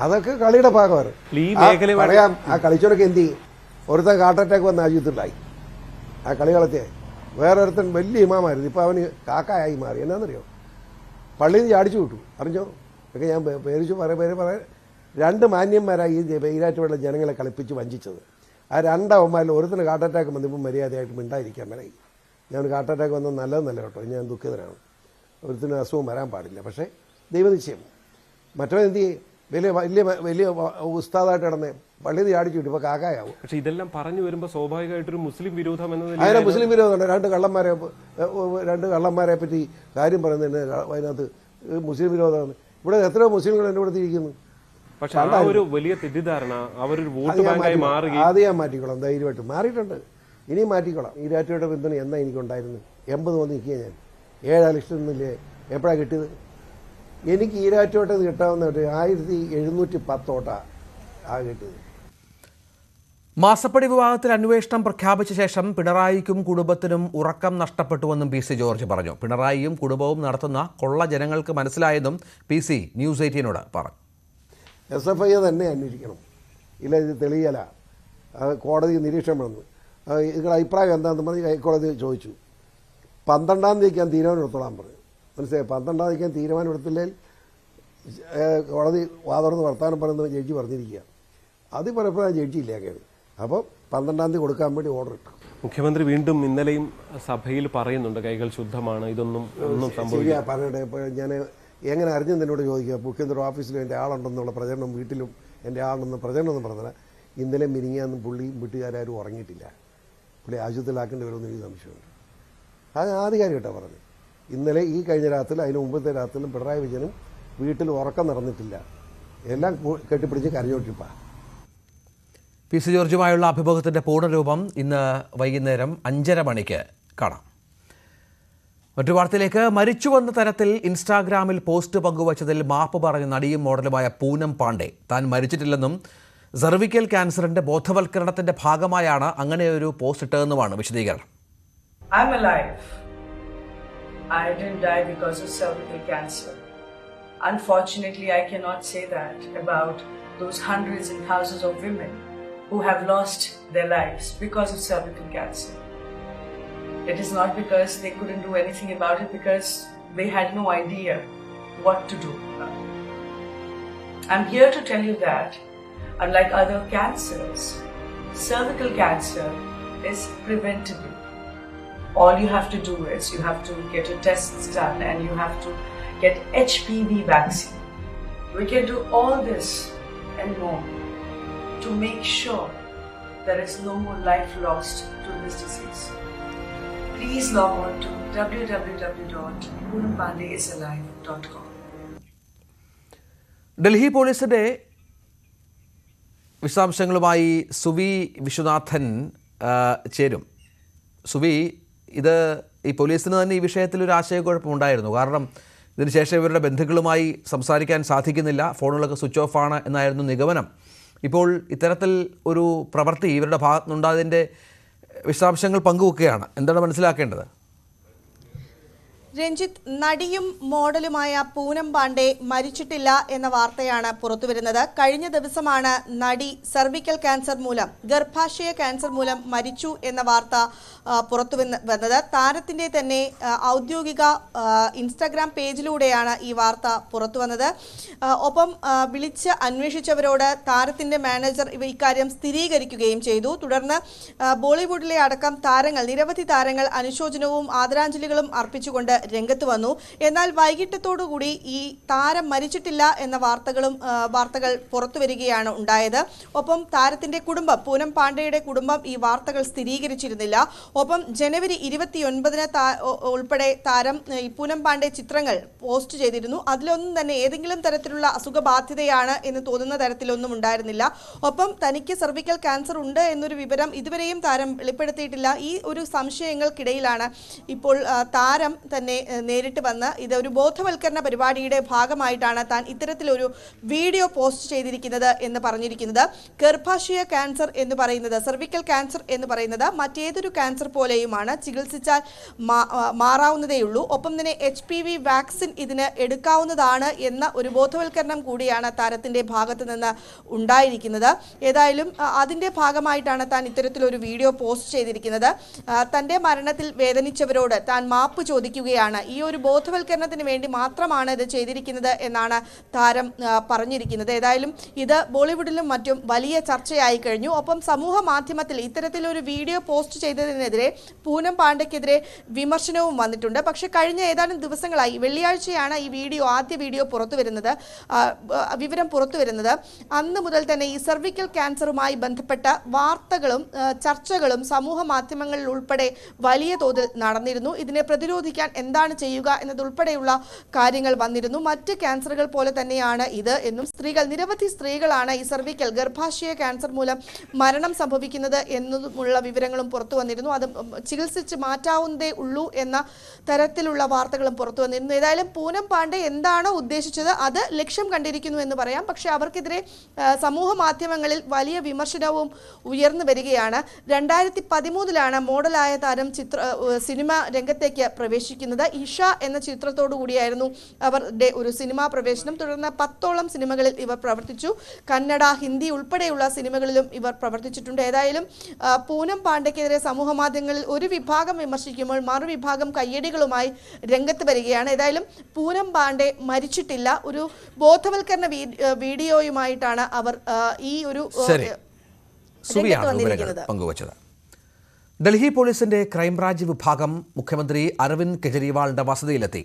അതൊക്കെ കളിയുടെ ഭാഗമാണ്. പറയാം. ആ കളിച്ചവരൊക്കെ എന്ത് ചെയ്യും? ഒരുത്തൻ ഹാർട്ട് അറ്റാക്ക് വന്ന് ആശുപത്രിയിലായി. ആ കളി കളത്തിയായി. വേറൊരുത്തൻ വലിയ ഇമാമായിരുന്നു, ഇപ്പോൾ അവന് കാക്കായി മാറി. എന്നാന്നറിയോ? പള്ളിയിൽ നിന്ന് ചാടിച്ചു വിട്ടു. അറിഞ്ഞോ? ഒക്കെ ഞാൻ പേരിച്ചു പറയാൻ 2 മാന്യന്മാരായി ഈരാറ്റുപേട്ട ജനങ്ങളെ കളിപ്പിച്ച് വഞ്ചിച്ചത്. ആ 2 അവന്മാരിൽ ഒരുത്തിന് ഹാർട്ട് അറ്റാക്ക് വന്നപ്പോൾ മര്യാദയായിട്ട് മിണ്ടായിരിക്കാൻ മേലായി. ഞാൻ ഹാർട്ട് അറ്റാക്ക് വന്നത് നല്ലതെന്നല്ല കേട്ടോ, ഞാൻ ദുഃഖിതനാണ്. ഒരുത്തിന് അസുഖം വരാൻ പാടില്ല. പക്ഷേ ദൈവനിശ്ചയം. മറ്റവൻ എന്ത് ചെയ്യും? വലിയ ഉസ്താദായിട്ട് കിടന്നേ പള്ളിയിൽ ചാടിച്ചു വിട്ടു. ഇപ്പോൾ കാക്കായാവും. പക്ഷേ ഇതെല്ലാം പറഞ്ഞു വരുമ്പോൾ സ്വാഭാവികമായിട്ടൊരു മുസ്ലിം വിരോധം എന്നതിൽ അതിനെ മുസ്ലിം വിരോധമുണ്ട്. 2 കള്ളന്മാരെ പറ്റി കാര്യം പറയുന്നതിന് അതിനകത്ത് മുസ്ലിം വിരോധമാണ്. ഇവിടെ എത്രയോ മുസ്ലിങ്ങൾ എൻ്റെ കൂടെ ഇരിക്കുന്നു. പക്ഷെ ആ ഒരു വലിയ തെറ്റിദ്ധാരണ അവരൊരു വോട്ട് ബാങ്കായി മാറുകയും അത് ഞാൻ മാറ്റിക്കോളാം. ധൈര്യമായിട്ട് മാറിയിട്ടുണ്ട്. ഇനിയും മാറ്റിക്കോളാം. ഈരാറ്റുപേട്ട പിന്തുണ എന്നാ എനിക്കുണ്ടായിരുന്നു? 80 വന്ന് നിൽക്കുക ഞാൻ. 7 ലക്ഷം ഒന്നുമില്ലേ? എപ്പോഴാണ് കിട്ടിയത്? എനിക്ക് ഈരാറ്റുപേട്ടത് കിട്ടാവുന്ന 1710 വോട്ടാണ് കിട്ടിയത്. മാസപ്പടി വിവാദത്തിൽ അന്വേഷണം പ്രഖ്യാപിച്ച ശേഷം പിണറായിക്കും കുടുംബത്തിനും ഉറക്കം നഷ്ടപ്പെട്ടുവെന്നും PC ജോർജ് പറഞ്ഞു. പിണറായിയും കുടുംബവും നടത്തുന്ന കൊള്ള ജനങ്ങൾക്ക് മനസ്സിലായെന്നും PC ന്യൂസ് 18നോട് പറഞ്ഞു. SFI തന്നെ അന്വേഷിക്കണം. ഇല്ല ഇത് തെളിയല. കോടതി നിരീക്ഷണം വന്നു. നിങ്ങളുടെ അഭിപ്രായം എന്താണെന്ന് പറഞ്ഞ് ഹൈക്കോടതി ചോദിച്ചു. 12-ാം തീയതിക്ക് ഞാൻ തീരുമാനം എടുത്തോളാൻ പറഞ്ഞു. മനസ്സിലായി? 12-ാം തീയതിക്ക് ഞാൻ തീരുമാനം എടുത്തില്ലെങ്കിൽ കോടതി വാതുറന്ന് വർത്താനം പറയുന്നത് ജഡ്ജി പറഞ്ഞിരിക്കുക. അത് പറഞ്ഞപ്പോൾ ആ ജഡ്ജി ഇല്ല കയറി. അപ്പോൾ 12-ാം തീയതി കൊടുക്കാൻ വേണ്ടി ഓർഡർ ഇട്ടു. മുഖ്യമന്ത്രി വീണ്ടും ഇന്നലെയും സഭയിൽ പറയുന്നുണ്ട് കൈകൾ ശുദ്ധമാണ്, ഇതൊന്നും ശരിയാ പറയട്ടെ. ഇപ്പോൾ ഞാൻ എങ്ങനെ അറിഞ്ഞെന്ന് എന്നോട് ചോദിക്കുക. മുഖ്യമന്ത്രി ഓഫീസിലും എൻ്റെ ആളുണ്ടെന്നുള്ള പ്രചരണം, വീട്ടിലും എൻ്റെ ആളുണ്ടെന്ന് പ്രചരണമൊന്നും പറഞ്ഞില്ല. ഇന്നലെ മിനിങ്ങാന്നും പുള്ളിയും വീട്ടുകാരും ഉറങ്ങിയിട്ടില്ല. പുള്ളി ആശുപത്രിയിലാക്കേണ്ടി വരുമെന്ന് എനിക്ക് സംശയമുണ്ട്. അത് ആധികാരികമായിട്ടാണ് പറഞ്ഞത്. ഇന്നലെ ഈ കഴിഞ്ഞ രാത്രിയിൽ അതിന് മുമ്പത്തെ രാത്രിയിലും പിണറായി വിജയനും വീട്ടിൽ ഉറക്കം നടന്നിട്ടില്ല. എല്ലാം കെട്ടിപ്പിടിച്ച് കരഞ്ഞോട്ടിപ്പാ. പി സി ജോർജുമായുള്ള അഭിമുഖത്തിൻ്റെ പൂർണ്ണരൂപം ഇന്ന് വൈകുന്നേരം 5:30 മണിക്ക് കാണാം. മറ്റു വാർത്തയിലേക്ക്, മരിച്ചുവെന്ന തരത്തിൽ ഇൻസ്റ്റാഗ്രാമിൽ പോസ്റ്റ് പങ്കുവച്ചതിൽ മാപ്പ് പറഞ്ഞ നടിയും മോഡലുമായ പൂനം പാണ്ഡെ താൻ മരിച്ചിട്ടില്ലെന്നും സെർവിക്കൽ ക്യാൻസറിന്റെ ബോധവൽക്കരണത്തിന്റെ ഭാഗമായാണ് അങ്ങനെയൊരു പോസ്റ്റ് ഇട്ടതെന്നുമാണ് വിശദീകരണം. I'm alive. I didn't die because of cervical cancer. Unfortunately, I cannot say that about those hundreds and thousands of women who have lost their lives because of cervical cancer. It is not because they couldn't do anything about it, because they had no idea what to do. I'm here to tell you that, unlike other cancers, cervical cancer is preventable. All you have to do is you have to get your tests done and you have to get HPV vaccine. We can do all this and more to make sure there is no more life lost to this disease. Please log on to www.poonampandeisalive.com. Delhi പോലീസിന്റെ വിശദാംശങ്ങളുമായി സുവി വിശ്വനാഥൻ ചേരും. സുവി, ഇത് ഈ പോലീസിന് തന്നെ ഈ വിഷയത്തിൽ ഒരു ആശയക്കുഴപ്പമുണ്ടായിരുന്നു. കാരണം ഇതിനുശേഷം ഇവരുടെ ബന്ധുക്കളുമായി സംസാരിക്കാൻ സാധിക്കുന്നില്ല, ഫോണുകളൊക്കെ സ്വിച്ച് ഓഫ് ആണ് എന്നായിരുന്നു നിഗമനം. ഇപ്പോൾ ഇത്തരത്തിൽ ഒരു പ്രവൃത്തി ഇവരുടെ ഭാഗത്തുനിന്നുണ്ടായതിൻ്റെ വിശദാംശങ്ങൾ പങ്കുവെക്കുകയാണ്. എന്താണ് മനസ്സിലാക്കേണ്ടത്? രഞ്ജിത്ത്, നടിയും മോഡലുമായ പൂനം പാണ്ഡെ മരിച്ചിട്ടില്ല എന്ന വാർത്തയാണ് പുറത്തുവരുന്നത്. കഴിഞ്ഞ ദിവസമാണ് നടി സർവിക്കൽ ക്യാൻസർ മൂലം, ഗർഭാശയ ക്യാൻസർ മൂലം മരിച്ചു എന്ന വാർത്ത പുറത്തു വന്നത്. താരത്തിന്റെ തന്നെ ഔദ്യോഗിക ഇൻസ്റ്റാഗ്രാം പേജിലൂടെയാണ് ഈ വാർത്ത പുറത്തു വന്നത്. ഒപ്പം വിളിച്ച് അന്വേഷിച്ചവരോട് താരത്തിന്റെ മാനേജർ ഇക്കാര്യം സ്ഥിരീകരിക്കുകയും ചെയ്തു. തുടർന്ന് ബോളിവുഡിലെ അടക്കം താരങ്ങൾ, നിരവധി താരങ്ങൾ അനുശോചനവും ആദരാഞ്ജലികളും അർപ്പിച്ചുകൊണ്ട് രംഗത്ത് വന്നു. എന്നാൽ വൈകിട്ടത്തോടുകൂടി ഈ താരം മരിച്ചിട്ടില്ല എന്ന വാർത്തകൾ പുറത്തു വരികയാണ് ഉണ്ടായത്. ഒപ്പം താരത്തിന്റെ കുടുംബം, പൂനം പാണ്ഡെയുടെ കുടുംബം ഈ വാർത്തകൾ സ്ഥിരീകരിച്ചിരുന്നില്ല. ഒപ്പം ജനുവരി 29-ന് ഉൾപ്പെടെ താരം ഈ പൂനം പാണ്ഡെ ചിത്രങ്ങൾ പോസ്റ്റ് ചെയ്തിരുന്നു. അതിലൊന്നും തന്നെ ഏതെങ്കിലും തരത്തിലുള്ള അസുഖബാധിതയാണ് എന്ന് തോന്നുന്ന തരത്തിലൊന്നും ഉണ്ടായിരുന്നില്ല. ഒപ്പം തനിക്ക് സർവിക്കൽ ക്യാൻസർ ഉണ്ട് എന്നൊരു വിവരം ഇതുവരെയും താരം വെളിപ്പെടുത്തിയിട്ടില്ല. ഈ ഒരു സംശയങ്ങൾക്കിടയിലാണ് ഇപ്പോൾ താരം തന്നെ നേരിട്ട് വന്ന് ഇതൊരു ബോധവൽക്കരണ പരിപാടിയുടെ ഭാഗമായിട്ടാണ് താൻ ഇത്തരത്തിലൊരു വീഡിയോ പോസ്റ്റ് ചെയ്തിരിക്കുന്നത് എന്ന് പറഞ്ഞിരിക്കുന്നത്. ഗർഭാശയ ക്യാൻസർ എന്ന് പറയുന്നത്, സർവിക്കൽ ക്യാൻസർ എന്ന് പറയുന്നത് മറ്റേതൊരു ക്യാൻസർ പോലെയുമാണ്, ചികിത്സിച്ചാൽ മാറാവുന്നതേയുള്ളൂ. ഒപ്പം തന്നെ HPV വാക്സിൻ ഇതിന് എടുക്കാവുന്നതാണ് എന്ന ഒരു ബോധവൽക്കരണം കൂടിയാണ് താരത്തിന്റെ ഭാഗത്ത് നിന്ന് ഉണ്ടായിരിക്കുന്നത്. ഏതായാലും അതിന്റെ ഭാഗമായിട്ടാണ് താൻ ഇത്തരത്തിലൊരു വീഡിയോ പോസ്റ്റ് ചെയ്തിരിക്കുന്നത്. തന്റെ മരണത്തിൽ വേദനിച്ചവരോട് താൻ മാപ്പ് ചോദിക്കുകയാണ്. ഈ ഒരു ബോധവൽക്കരണത്തിന് വേണ്ടി മാത്രമാണ് ഇത് ചെയ്തിരിക്കുന്നത് എന്നാണ് താരം പറഞ്ഞിരിക്കുന്നത്. ഏതായാലും ഇത് ബോളിവുഡിലും മറ്റും വലിയ ചർച്ചയായി കഴിഞ്ഞു. ഒപ്പം സമൂഹ മാധ്യമത്തിൽ ഇത്തരത്തിലൊരു വീഡിയോ പോസ്റ്റ് ചെയ്തതിനെതിരെ പൂനം പാണ്ഡെക്കെതിരെ വിമർശനവും വന്നിട്ടുണ്ട്. പക്ഷെ കഴിഞ്ഞ ഏതാനും ദിവസങ്ങളായി, വെള്ളിയാഴ്ചയാണ് ഈ ആദ്യ വീഡിയോ വിവരം പുറത്തു വരുന്നത്. അന്ന് മുതൽ തന്നെ ഈ സർവിക്കൽ ക്യാൻസറുമായി ബന്ധപ്പെട്ട വാർത്തകളും ചർച്ചകളും സമൂഹ മാധ്യമങ്ങളിൽ ഉൾപ്പെടെ വലിയ തോതിൽ നടന്നിരുന്നു. ഇതിനെ പ്രതിരോധിക്കാൻ എന്താണ് ചെയ്യുക എന്നതുൾപ്പെടെയുള്ള കാര്യങ്ങൾ വന്നിരുന്നു. മറ്റ് ക്യാൻസറുകൾ പോലെ തന്നെയാണ് ഇത് എന്നും, നിരവധി സ്ത്രീകളാണ് ഈ സർവിക്കൽ ഗർഭാശയ ക്യാൻസർ മൂലം മരണം സംഭവിക്കുന്നത് എന്നുമുള്ള വിവരങ്ങളും പുറത്തു വന്നിരുന്നു. അത് ചികിത്സിച്ച് മാറ്റാവുന്നതേ ഉള്ളൂ എന്ന തരത്തിലുള്ള വാർത്തകളും പുറത്തു വന്നിരുന്നു. ഏതായാലും പൂനം പാണ്ഡെ എന്താണോ ഉദ്ദേശിച്ചത് അത് ലക്ഷ്യം കണ്ടിരിക്കുന്നു എന്ന് പറയാം. പക്ഷേ അവർക്കെതിരെ സമൂഹ മാധ്യമങ്ങളിൽ വലിയ വിമർശനവും ഉയർന്നു വരികയാണ്. 2013-ലാണ് മോഡലായ താരം സിനിമ രംഗത്തേക്ക് പ്രവേശിക്കുന്നത്. ഇഷ എന്ന ചിത്രത്തോടു കൂടിയായിരുന്നു അവരുടെ ഒരു സിനിമാ പ്രവേശനം. തുടർന്ന് 10ഓളം സിനിമകളിൽ ഇവർ പ്രവർത്തിച്ചു. കന്നഡ, ഹിന്ദി ഉൾപ്പെടെയുള്ള സിനിമകളിലും ഇവർ പ്രവർത്തിച്ചിട്ടുണ്ട്. ഏതായാലും പൂനം പാണ്ഡെക്കെതിരെ സമൂഹ മാധ്യമങ്ങളിൽ ഒരു വിഭാഗം വിമർശിക്കുമ്പോൾ മറുവിഭാഗം കയ്യടികളുമായി രംഗത്ത് വരികയാണ്. ഏതായാലും പൂനം പാണ്ഡെ മരിച്ചിട്ടില്ല, ഒരു ബോധവൽക്കരണ വീഡിയോയുമായിട്ടാണ് അവർ ഈ ഒരു പങ്കുവച്ചത്. ഡൽഹി പോലീസിന്റെ ക്രൈംബ്രാഞ്ച് വിഭാഗം മുഖ്യമന്ത്രി അരവിന്ദ് കെജ്രിവാളിന്റെ വസതിയിലെത്തി.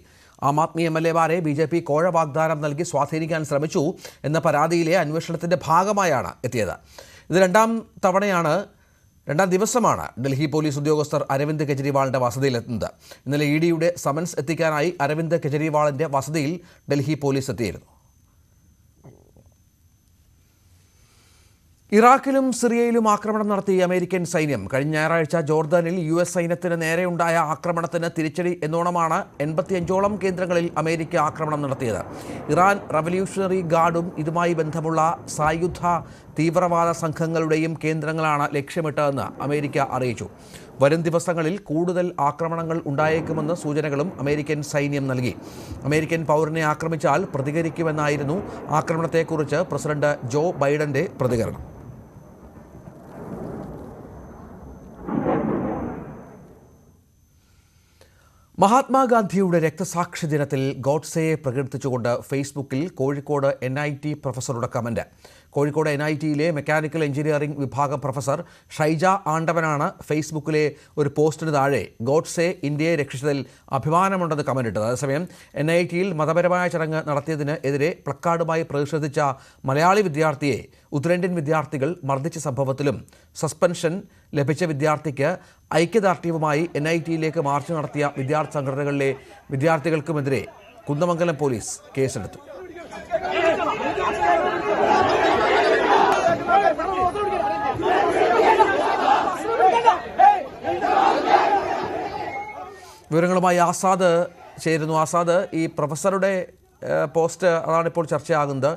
ആം ആദ്മി MLA-മാരെ BJP കോഴ വാഗ്ദാനം നൽകി സ്വാധീനിക്കാൻ ശ്രമിച്ചു എന്ന പരാതിയിലെ അന്വേഷണത്തിന്റെ ഭാഗമായാണ് എത്തിയത്. ഇത് രണ്ടാം ദിവസമാണ് ഡൽഹി പോലീസ് ഉദ്യോഗസ്ഥർ അരവിന്ദ് കെജ്രിവാളിന്റെ വസതിയിലെത്തുന്നത്. ഇന്നലെ EDയുടെ സമൻസ് എത്തിക്കാനായി അരവിന്ദ് കെജ്രിവാളിന്റെ വസതിയിൽ ഡൽഹി പോലീസ് എത്തിയിരുന്നു. ഇറാഖിലും സിറിയയിലും ആക്രമണം നടത്തി അമേരിക്കൻ സൈന്യം. കഴിഞ്ഞ ഞായറാഴ്ച ജോർദാനിൽ US സൈന്യത്തിന് നേരെയുണ്ടായ ആക്രമണത്തിന് തിരിച്ചടി എന്നോണമാണ് 85ഓളം കേന്ദ്രങ്ങളിൽ അമേരിക്ക ആക്രമണം നടത്തിയത്. ഇറാൻ റവല്യൂഷണറി ഗാർഡും ഇതുമായി ബന്ധമുള്ള സായുധ തീവ്രവാദ സംഘങ്ങളുടെയും കേന്ദ്രങ്ങളാണ് ലക്ഷ്യമിട്ടതെന്ന് അമേരിക്ക അറിയിച്ചു. വരും ദിവസങ്ങളിൽ കൂടുതൽ ആക്രമണങ്ങൾ ഉണ്ടായേക്കുമെന്ന് സൂചനകളും അമേരിക്കൻ സൈന്യം നൽകി. അമേരിക്കൻ പൗരനെ ആക്രമിച്ചാൽ പ്രതികരിക്കുമെന്നായിരുന്നു ആക്രമണത്തെക്കുറിച്ച് പ്രസിഡന്റ് ജോ ബൈഡന്റെ പ്രതികരണം. മഹാത്മാഗാന്ധിയുടെ രക്തസാക്ഷി ദിനത്തിൽ ഗോഡ്സെയെ പ്രകീർത്തിച്ചുകൊണ്ട് ഫേസ്ബുക്കിൽ കോഴിക്കോട് NIT പ്രൊഫസറുടെ കമന്റ്. കോഴിക്കോട് NITയിലെ മെക്കാനിക്കൽ എഞ്ചിനീയറിംഗ് വിഭാഗം പ്രൊഫസർ ഷൈജ ആണ്ടവനാണ് ഫേസ്ബുക്കിലെ ഒരു പോസ്റ്റിന് താഴെ ഗോഡ്സെ ഇന്ത്യയെ രക്ഷിച്ചതിൽ അഭിമാനമുണ്ടെന്ന് കമന്റിട്ടത്. അതേസമയം NITയിൽ മതപരമായ ചടങ്ങ് നടത്തിയതിന് എതിരെ പ്ലക്കാർഡുമായി പ്രതിഷേധിച്ച മലയാളി വിദ്യാർത്ഥിയെ ഉത്തരേന്ത്യൻ വിദ്യാർത്ഥികൾ മർദ്ദിച്ച സംഭവത്തിലും സസ്പെൻഷൻ ലഭിച്ച വിദ്യാർത്ഥിക്ക് ഐക്യദാർഢ്യവുമായി NITയിലേക്ക് മാർച്ച് നടത്തിയ വിദ്യാർത്ഥി സംഘടനകളിലെ വിദ്യാർത്ഥികൾക്കുമെതിരെ കുന്ദമംഗലം പോലീസ് കേസെടുത്തു. വിവരങ്ങളുമായി ആസാദ് ചേരുന്നു. ആസാദ്, ഈ പ്രൊഫസറുടെ പോസ്റ്റ് അതാണിപ്പോൾ ചർച്ചയാകുന്നത്.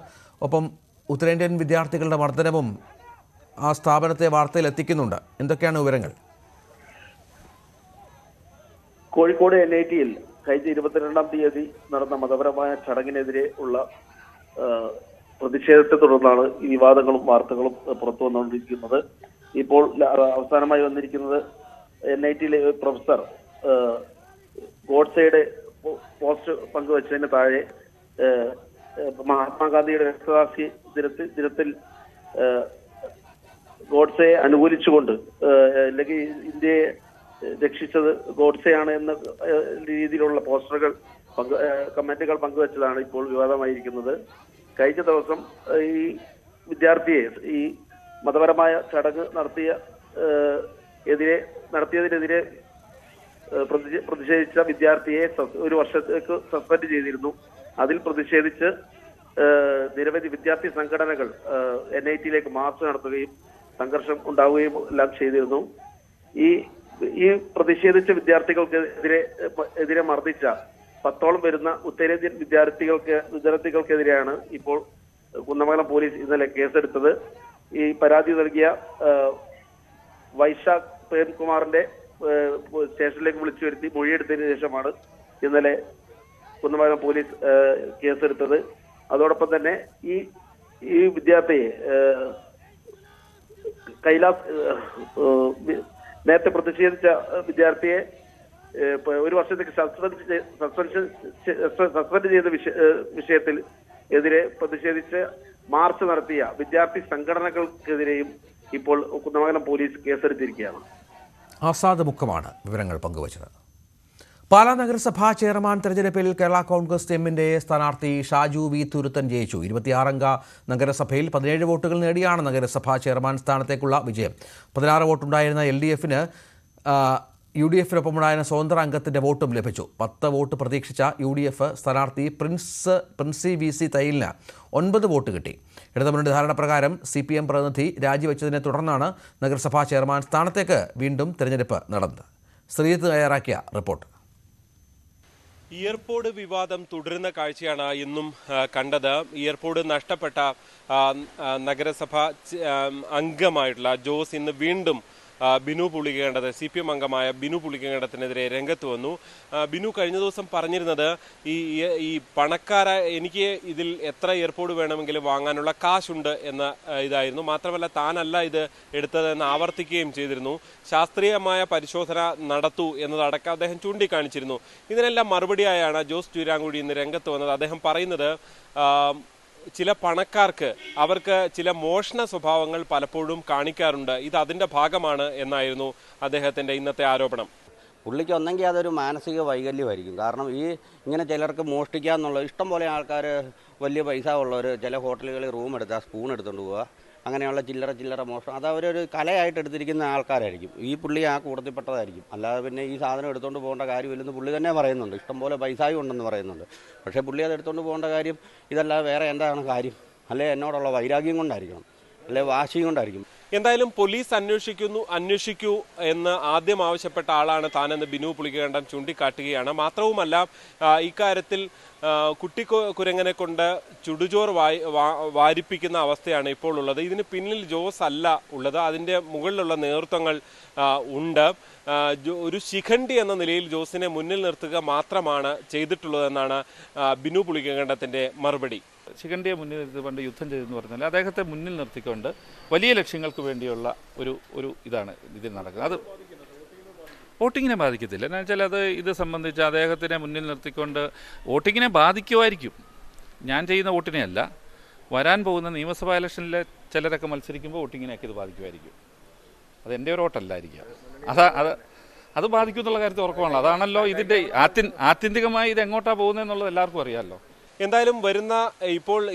ഒപ്പം ഉത്തരേന്ത്യൻ വിദ്യാർത്ഥികളുടെ മർദ്ദനവും ആ സ്ഥാപനത്തെ വാർത്തയിൽ എത്തിക്കുന്നുണ്ട്. എന്തൊക്കെയാണ് വിവരങ്ങൾ? കോഴിക്കോട് NITയിൽ കഴിഞ്ഞ 22-ാം തീയതി നടന്ന മതപരമായ ചടങ്ങിനെതിരെ ഉള്ള പ്രതിഷേധത്തെ തുടർന്നാണ് ഈ വിവാദങ്ങളും വാർത്തകളും പുറത്തു വന്നുകൊണ്ടിരിക്കുന്നത്. ഇപ്പോൾ അവസാനമായി വന്നിരിക്കുന്നത് NITയിലെ പ്രൊഫസർ ഗോഡ്സെയുടെ പോസ്റ്റ് പങ്കുവച്ചതിന് താഴെ മഹാത്മാഗാന്ധിയുടെ രക്തസാക്ഷി ദിനത്തിൽ ഗോഡ്സെയെ അനുകൂലിച്ചുകൊണ്ട് അല്ലെങ്കിൽ ഇന്ത്യയെ രക്ഷിച്ചത് ഗോഡ്സെയാണ് എന്ന രീതിയിലുള്ള പോസ്റ്ററുകൾ കമന്റുകൾ പങ്കുവച്ചതാണ് ഇപ്പോൾ വിവാദമായിരിക്കുന്നത്. കഴിഞ്ഞ ദിവസം ഈ വിദ്യാർത്ഥിയെ ഈ മതപരമായ ചടങ്ങ് നടത്തിയതിനെതിരെ പ്രതിഷേധിച്ച വിദ്യാർത്ഥിയെ 1 വർഷത്തേക്ക് സസ്പെൻഡ് ചെയ്തിരുന്നു. അതിൽ പ്രതിഷേധിച്ച് നിരവധി വിദ്യാർത്ഥി സംഘടനകൾ NITയിലേക്ക് മാർച്ച് നടത്തുകയും സംഘർഷം ഉണ്ടാവുകയും എല്ലാം ചെയ്തിരുന്നു. ഈ പ്രതിഷേധിച്ച വിദ്യാർത്ഥികൾക്കെതിരെ മർദ്ദിച്ച 10ഓളം വരുന്ന ഉത്തരേന്ത്യൻ വിദ്യാർത്ഥികൾക്കെതിരെയാണ് ഇപ്പോൾ കുന്നമംഗലം പോലീസ് ഇന്നലെ കേസെടുത്തത്. ഈ പരാതി നൽകിയ വൈശാഖ് പ്രേംകുമാറിന്റെ സ്റ്റേഷനിലേക്ക് വിളിച്ചു വരുത്തി മൊഴിയെടുത്തതിന് ശേഷമാണ് ഇന്നലെ കുന്നമംഗലം പോലീസ് കേസെടുത്തത്. അതോടൊപ്പം തന്നെ ഈ വിദ്യാർത്ഥിയെ നേരത്തെ പ്രതിഷേധിച്ച വിദ്യാർത്ഥിയെ 1 വർഷത്തേക്ക് സസ്പെൻഡ് ചെയ്ത വിഷയത്തിൽ എതിരെ പ്രതിഷേധിച്ച് മാർച്ച് നടത്തിയ വിദ്യാർത്ഥി സംഘടനകൾക്കെതിരെയും ഇപ്പോൾ കുന്നമംഗലം പോലീസ് കേസെടുത്തിരിക്കുകയാണ്. ആസാദ് മുഖമാണ് വിവരങ്ങൾ പങ്കുവച്ചത്. പാലാ നഗരസഭാ ചെയർമാൻ തെരഞ്ഞെടുപ്പിൽ കേരള കോൺഗ്രസ് എമ്മിന്റെ സ്ഥാനാർത്ഥി ഷാജു വി തുരുത്തൻ ജയിച്ചു. 26-അംഗ നഗരസഭയിൽ 17 വോട്ടുകൾ നേടിയാണ് നഗരസഭാ ചെയർമാൻ സ്ഥാനത്തേക്കുള്ള വിജയം. 16 വോട്ടുണ്ടായിരുന്ന LDFന് UDFിനൊപ്പമുണ്ടായിരുന്ന സ്വതന്ത്ര അംഗത്തിന്റെ വോട്ടും ലഭിച്ചു. 10 വോട്ട് പ്രതീക്ഷിച്ച UDF സ്ഥാനാർത്ഥി പ്രിൻസി VC തയ്യലിന് 9 വോട്ട് കിട്ടി. ഇടതുമുന്നണി ധാരണപ്രകാരം CPM പ്രതിനിധി രാജിവെച്ചതിനെ തുടർന്നാണ് നഗരസഭാ ചെയർമാൻ സ്ഥാനത്തേക്ക് വീണ്ടും തെരഞ്ഞെടുപ്പ് നടന്നത്. ശ്രീജിത്ത് തയ്യാറാക്കിയ റിപ്പോർട്ട്. എയർപോർട്ട് വിവാദം തുടരുന്ന കാഴ്ചയാണ് ഇന്നും കണ്ടത്. എയർപോർട്ട് നഷ്ടപ്പെട്ട നഗരസഭ അംഗമായിട്ടുള്ള ജോസ് ഇന്ന് വീണ്ടും ബിനു പുളിക്കേണ്ടത് CPM അംഗമായ ബിനു പുളിക്കേണ്ടതിനെതിരെ രംഗത്ത് വന്നു. ബിനു കഴിഞ്ഞ ദിവസം പറഞ്ഞിരുന്നത് ഈ എനിക്ക് ഇതിൽ എത്ര എയർപോർട്ട് വേണമെങ്കിലും വാങ്ങാനുള്ള കാശുണ്ട് എന്ന ഇതായിരുന്നു. മാത്രമല്ല താനല്ല ഇത് എടുത്തതെന്ന് ആവർത്തിക്കുകയും ചെയ്തിരുന്നു. ശാസ്ത്രീയമായ പരിശോധന നടത്തൂ എന്നതടക്കം അദ്ദേഹം ചൂണ്ടിക്കാണിച്ചിരുന്നു. ഇതിനെല്ലാം മറുപടിയായാണ് ജോസ് ചൂരാങ്കുഴി ഇന്ന് രംഗത്ത് വന്നത്. അദ്ദേഹം പറയുന്നത് ചില പണക്കാർക്ക് അവർക്ക് ചില മോഷണ സ്വഭാവങ്ങൾ പലപ്പോഴും കാണിക്കാറുണ്ട്, ഇത് അതിൻ്റെ ഭാഗമാണ് എന്നായിരുന്നു അദ്ദേഹത്തിൻ്റെ ഇന്നത്തെ ആരോപണം. പുള്ളിക്ക് ഒന്നെങ്കിൽ അതൊരു മാനസിക വൈകല്യമായിരിക്കും. കാരണം ഇങ്ങനെ ചിലർക്ക് മോഷ്ടിക്കുക എന്നുള്ള ഇഷ്ടം പോലെ ആൾക്കാർ വലിയ പൈസ ഉള്ളവർ ചില ഹോട്ടലുകളിൽ റൂം എടുത്താൽ സ്പൂൺ എടുത്തുകൊണ്ട് പോവുക, അങ്ങനെയുള്ള ചില്ലറ മോഷണം അത് അവരൊരു കലയായിട്ട് എടുത്തിരിക്കുന്ന ആൾക്കാരായിരിക്കും. ഈ പുള്ളി ആ കൂട്ടത്തിൽപ്പെട്ടതായിരിക്കും. അല്ലാതെ പിന്നെ ഈ സാധനം എടുത്തുകൊണ്ട് പോകേണ്ട കാര്യമില്ലെന്ന് പുള്ളി തന്നെ പറയുന്നുണ്ട്. ഇഷ്ടംപോലെ പൈസയും ഉണ്ടെന്ന് പറയുന്നുണ്ട്. പക്ഷേ പുള്ളി അത് എടുത്തുകൊണ്ട് പോകേണ്ട കാര്യം ഇതല്ലാതെ വേറെ എന്താണ് കാര്യം? അല്ലെ എന്നോടുള്ള വൈരാഗ്യം കൊണ്ടായിരിക്കണം. അല്ലെ വാശിയും കൊണ്ടായിരിക്കും. എന്തായാലും പോലീസ് അന്വേഷിക്കൂ എന്ന് ആദ്യം ആവശ്യപ്പെട്ട ആളാണ് താനെന്ന് ബിനു പുളിക്കകണ്ടം ചൂണ്ടിക്കാട്ടുകയാണ്. മാത്രവുമല്ല, ഇക്കാര്യത്തിൽ കുരങ്ങനെ കൊണ്ട് ചുടുചോറ് വാരിപ്പിക്കുന്ന അവസ്ഥയാണ് ഇപ്പോൾ ഉള്ളത്. ഇതിന് പിന്നിൽ ജോസ് അല്ല ഉള്ളത്, അതിൻ്റെ മുകളിലുള്ള നേതൃത്വങ്ങൾ ഉണ്ട്. ഒരു ശിഖണ്ഡി എന്ന നിലയിൽ ജോസിനെ മുന്നിൽ നിർത്തുക മാത്രമാണ് ചെയ്തിട്ടുള്ളതെന്നാണ് ബിനു പുളിക്കകണ്ടത്തിൻ്റെ മറുപടി. ശിഖണ്ഡിയെ മുന്നിൽ നിർത്തി പണ്ട് യുദ്ധം ചെയ്തെന്ന് പറഞ്ഞാൽ അദ്ദേഹത്തെ മുന്നിൽ നിർത്തിക്കൊണ്ട് വലിയ ലക്ഷ്യങ്ങൾക്ക് വേണ്ടിയുള്ള ഒരു ഇതാണ് ഇതിൽ നടക്കുന്നത്. അത് വോട്ടിങ്ങിനെ ബാധിക്കത്തില്ല. എന്ന് വെച്ചാൽ ഇത് സംബന്ധിച്ച് അദ്ദേഹത്തിനെ മുന്നിൽ നിർത്തിക്കൊണ്ട് വോട്ടിങ്ങിനെ ബാധിക്കുമായിരിക്കും. ഞാൻ ചെയ്യുന്ന വോട്ടിനെ അല്ല, വരാൻ പോകുന്ന നിയമസഭാ ഇലക്ഷനിലെ ചിലരൊക്കെ മത്സരിക്കുമ്പോൾ വോട്ടിങ്ങിനെയൊക്കെ ഇത് ബാധിക്കുമായിരിക്കും. അത് എൻ്റെ ഒരു വോട്ടല്ലായിരിക്കാം. അത് ബാധിക്കും എന്നുള്ള കാര്യത്തിൽ ഉറപ്പമാണല്ലോ. അതാണല്ലോ ഇതിൻ്റെ ആത്യന്തികമായി ഇത് എങ്ങോട്ടാണ് പോകുന്നതെന്നുള്ളത് എല്ലാവർക്കും അറിയാമല്ലോ. എന്തായാലും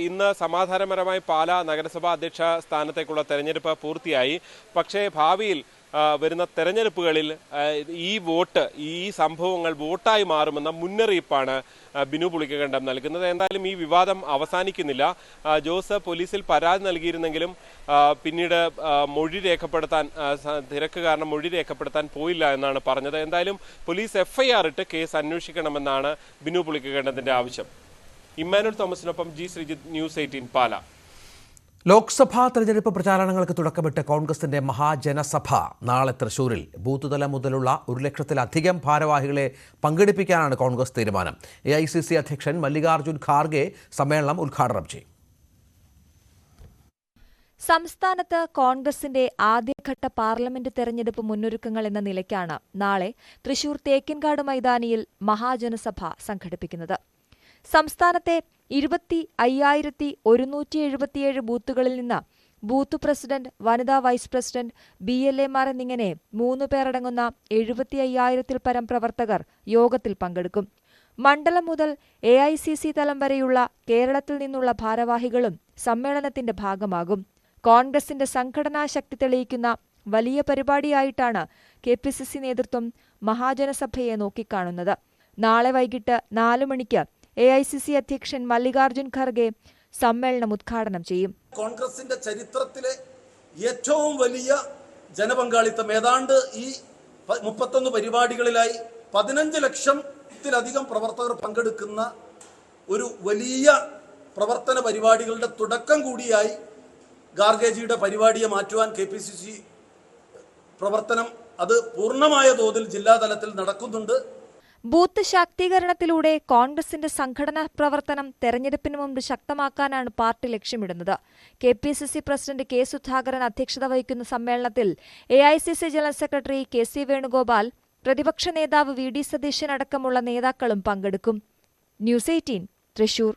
ഇന്ന് സമാധാനപരമായി പാലാ നഗരസഭാ അധ്യക്ഷ സ്ഥാനത്തേക്കുള്ള തെരഞ്ഞെടുപ്പ് പൂർത്തിയായി. പക്ഷേ ഭാവിയിൽ വരുന്ന തെരഞ്ഞെടുപ്പുകളിൽ ഈ സംഭവങ്ങൾ വോട്ടായി മാറുമെന്ന മുന്നറിയിപ്പാണ് ബിനു പുളിക്കകണ്ടം നൽകുന്നത്. എന്തായാലും ഈ വിവാദം അവസാനിക്കുന്നില്ല. ജോസ് പോലീസിൽ പരാതി നൽകിയിരുന്നെങ്കിലും പിന്നീട് തിരക്ക് കാരണം മൊഴി രേഖപ്പെടുത്താൻ പോയില്ല എന്നാണ് പറഞ്ഞത്. എന്തായാലും പോലീസ് FIR ഇട്ട് കേസ് അന്വേഷിക്കണമെന്നാണ് ബിനു പുളിക്കകണ്ടത്തിന്റെ ആവശ്യം. ഇമ്മാനുവൽ തോമസിനൊപ്പം ജി ശ്രീജിത്ത്, ന്യൂസ് 18 പാല. ലോക്സഭാ തെരഞ്ഞെടുപ്പ് പ്രചാരണങ്ങൾക്ക് തുടക്കമിട്ട് കോൺഗ്രസിന്റെ മഹാജനസഭ നാളെ തൃശൂരിൽ. ബൂത്ത് തലം മുതലുള്ള 1,00,000-ലധികം ഭാരവാഹികളെ പങ്കെടുപ്പിക്കാനാണ് കോൺഗ്രസ് തീരുമാനം. AICC അധ്യക്ഷൻ മല്ലികാർജ്ജുൻ ഖാർഗെ സമ്മേളനം ഉദ്ഘാടനം ചെയ്യും. സംസ്ഥാനത്ത് കോൺഗ്രസിന്റെ ആദ്യഘട്ട പാർലമെന്റ് തെരഞ്ഞെടുപ്പ് മുന്നൊരുക്കങ്ങൾ എന്ന നിലയ്ക്കാണ് നാളെ തൃശൂർ തേക്കിൻകാട് മൈതാനിയിൽ മഹാജനസഭ സംഘടിപ്പിക്കുന്നത്. സംസ്ഥാനത്തെ 25,177 ബൂത്തുകളിൽ നിന്ന് ബൂത്ത് പ്രസിഡന്റ്, വനിതാ വൈസ് പ്രസിഡന്റ്, BLA-മാർ എന്നിങ്ങനെ 3 പേരടങ്ങുന്ന 75,000-ൽ പരം പ്രവർത്തകർ യോഗത്തിൽ പങ്കെടുക്കും. മണ്ഡലം മുതൽ AICC തലം വരെയുള്ള കേരളത്തിൽ നിന്നുള്ള ഭാരവാഹികളും സമ്മേളനത്തിന്റെ ഭാഗമാകും. കോൺഗ്രസിന്റെ സംഘടനാ ശക്തി തെളിയിക്കുന്ന വലിയ പരിപാടിയായിട്ടാണ് KPCC നേതൃത്വം മഹാജനസഭയെ നോക്കിക്കാണുന്നത്. നാളെ വൈകിട്ട് 4 മണിക്ക് AICC അധ്യക്ഷൻ മല്ലികാർജ്ജുൻ ഖർഗെ സമ്മേളനം ഉദ്ഘാടനം ചെയ്യും. കോൺഗ്രസിന്റെ ചരിത്രത്തിലെ ഏറ്റവും വലിയ ജനപങ്കാളിത്തം, ഏതാണ്ട് ഈ 31 പരിപാടികളിലായി 15 ലക്ഷത്തിലധികം പ്രവർത്തകർ പങ്കെടുക്കുന്ന ഒരു വലിയ പ്രവർത്തന പരിപാടികളുടെ തുടക്കം കൂടിയായി ഖാർഗെജിയുടെ പരിപാടിയെ മാറ്റുവാൻ KPCC പ്രവർത്തനം അത് പൂർണ്ണമായ തോതിൽ ജില്ലാതലത്തിൽ നടക്കുന്നുണ്ട്. ബൂത്ത് ശാക്തീകരണത്തിലൂടെ കോൺഗ്രസിന്റെ സംഘടനാ പ്രവർത്തനം തെരഞ്ഞെടുപ്പിന് മുമ്പ് ശക്തമാക്കാനാണ് പാർട്ടി ലക്ഷ്യമിടുന്നത്. KPCC president K. സുധാകരൻ അധ്യക്ഷത വഹിക്കുന്ന സമ്മേളനത്തിൽ AICC general secretary KC Venugopal, പ്രതിപക്ഷ നേതാവ് VD സതീശൻ അടക്കമുള്ള നേതാക്കളും പങ്കെടുക്കും. ന്യൂസ് 18 തൃശൂർ.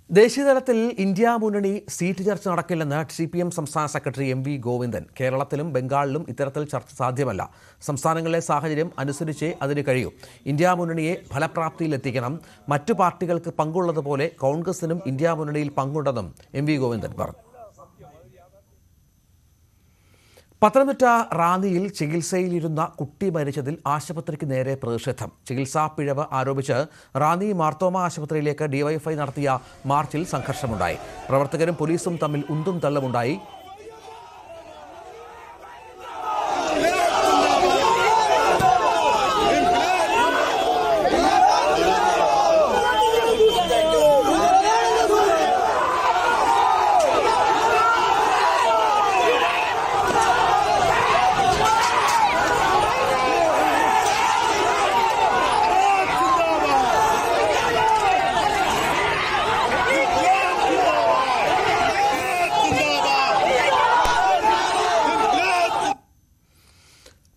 ദേശീയതലത്തിൽ ഇന്ത്യ മുന്നണി സീറ്റ് ചർച്ച നടക്കില്ലെന്ന് CPM സംസ്ഥാന സെക്രട്ടറി MV ഗോവിന്ദൻ. കേരളത്തിലും ബംഗാളിലും ഇത്തരത്തിൽ ചർച്ച സാധ്യമല്ല. സംസ്ഥാനങ്ങളിലെ സാഹചര്യം അനുസരിച്ചേ അതിന് കഴിയൂ. ഇന്ത്യ മുന്നണിയെ ഫലപ്രാപ്തിയിലെത്തിക്കണം. മറ്റു പാർട്ടികൾക്ക് പങ്കുള്ളതുപോലെ കോൺഗ്രസിനും ഇന്ത്യ മുന്നണിയിൽ പങ്കുണ്ടെന്നും MV ഗോവിന്ദൻ പറഞ്ഞു. പത്തനംതിട്ട റാന്നിയിൽ ചികിത്സയിലിരുന്ന കുട്ടി മരിച്ചതിൽ ആശുപത്രിക്ക് നേരെ പ്രതിഷേധം. ചികിത്സാ പിഴവ് ആരോപിച്ച് റാന്നി മാർത്തോമ ആശുപത്രിയിലേക്ക് DYFI നടത്തിയ മാർച്ചിൽ സംഘർഷമുണ്ടായി. പ്രവർത്തകരും പോലീസും തമ്മിൽ ഉന്തും തള്ളുമുണ്ടായി.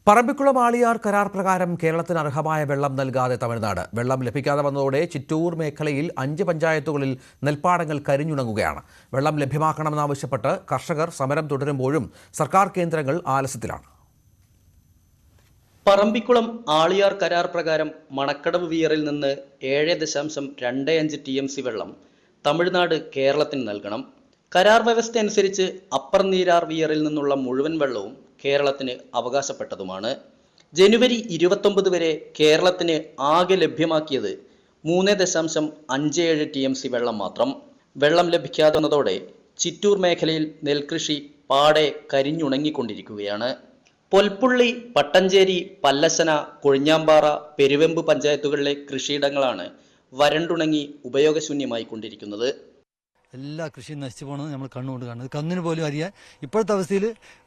പറമ്പിക്കുളം ആളിയാർ കരാർ പ്രകാരം കേരളത്തിന് അർഹമായ വെള്ളം നൽകാതെ തമിഴ്നാട്. വെള്ളം ലഭിക്കാതെ വന്നതോടെ ചിറ്റൂർ മേഖലയിൽ 5 പഞ്ചായത്തുകളിൽ നെൽപ്പാടങ്ങൾ കരിഞ്ഞുണങ്ങുകയാണ്. വെള്ളം ലഭ്യമാക്കണമെന്നാവശ്യപ്പെട്ട് കർഷകർ സമരം തുടരുമ്പോഴും സർക്കാർ കേന്ദ്രങ്ങൾ ആലസ്യത്തിലാണ്. പറമ്പിക്കുളം ആളിയാർ കരാർ പ്രകാരം മണക്കടവ് വിയറിൽ നിന്ന് 7.25 TMC വെള്ളം തമിഴ്നാട് കേരളത്തിന് നൽകണം. കരാർ വ്യവസ്ഥ അനുസരിച്ച് അപ്പർ നീരാർ വിയറിൽ നിന്നുള്ള മുഴുവൻ വെള്ളവും കേരളത്തിന് അവകാശപ്പെട്ടതുമാണ്. ജനുവരി 29 വരെ കേരളത്തിന് ആകെ ലഭ്യമാക്കിയത് 3.57 TMC വെള്ളം മാത്രം. വെള്ളം ലഭിക്കാതെ വന്നതോടെ ചിറ്റൂർ മേഖലയിൽ നെൽകൃഷി പാടെ കരിഞ്ഞുണങ്ങിക്കൊണ്ടിരിക്കുകയാണ്. പൊൽപ്പുള്ളി, പട്ടഞ്ചേരി, പല്ലശന, കൊഴിഞ്ഞാമ്പാറ, പെരുവെമ്പ് പഞ്ചായത്തുകളിലെ കൃഷിയിടങ്ങളാണ് വരണ്ടുണങ്ങി ഉപയോഗശൂന്യമായി കൊണ്ടിരിക്കുന്നത്. എല്ലാ കൃഷിയും നശിച്ചു പോകുന്നത് നമ്മൾ കണ്ണുകൊണ്ട് കാണുന്നത്. കന്നിന് പോലും അറിയാൻ ഇപ്പോഴത്തെ അവസ്ഥയിൽ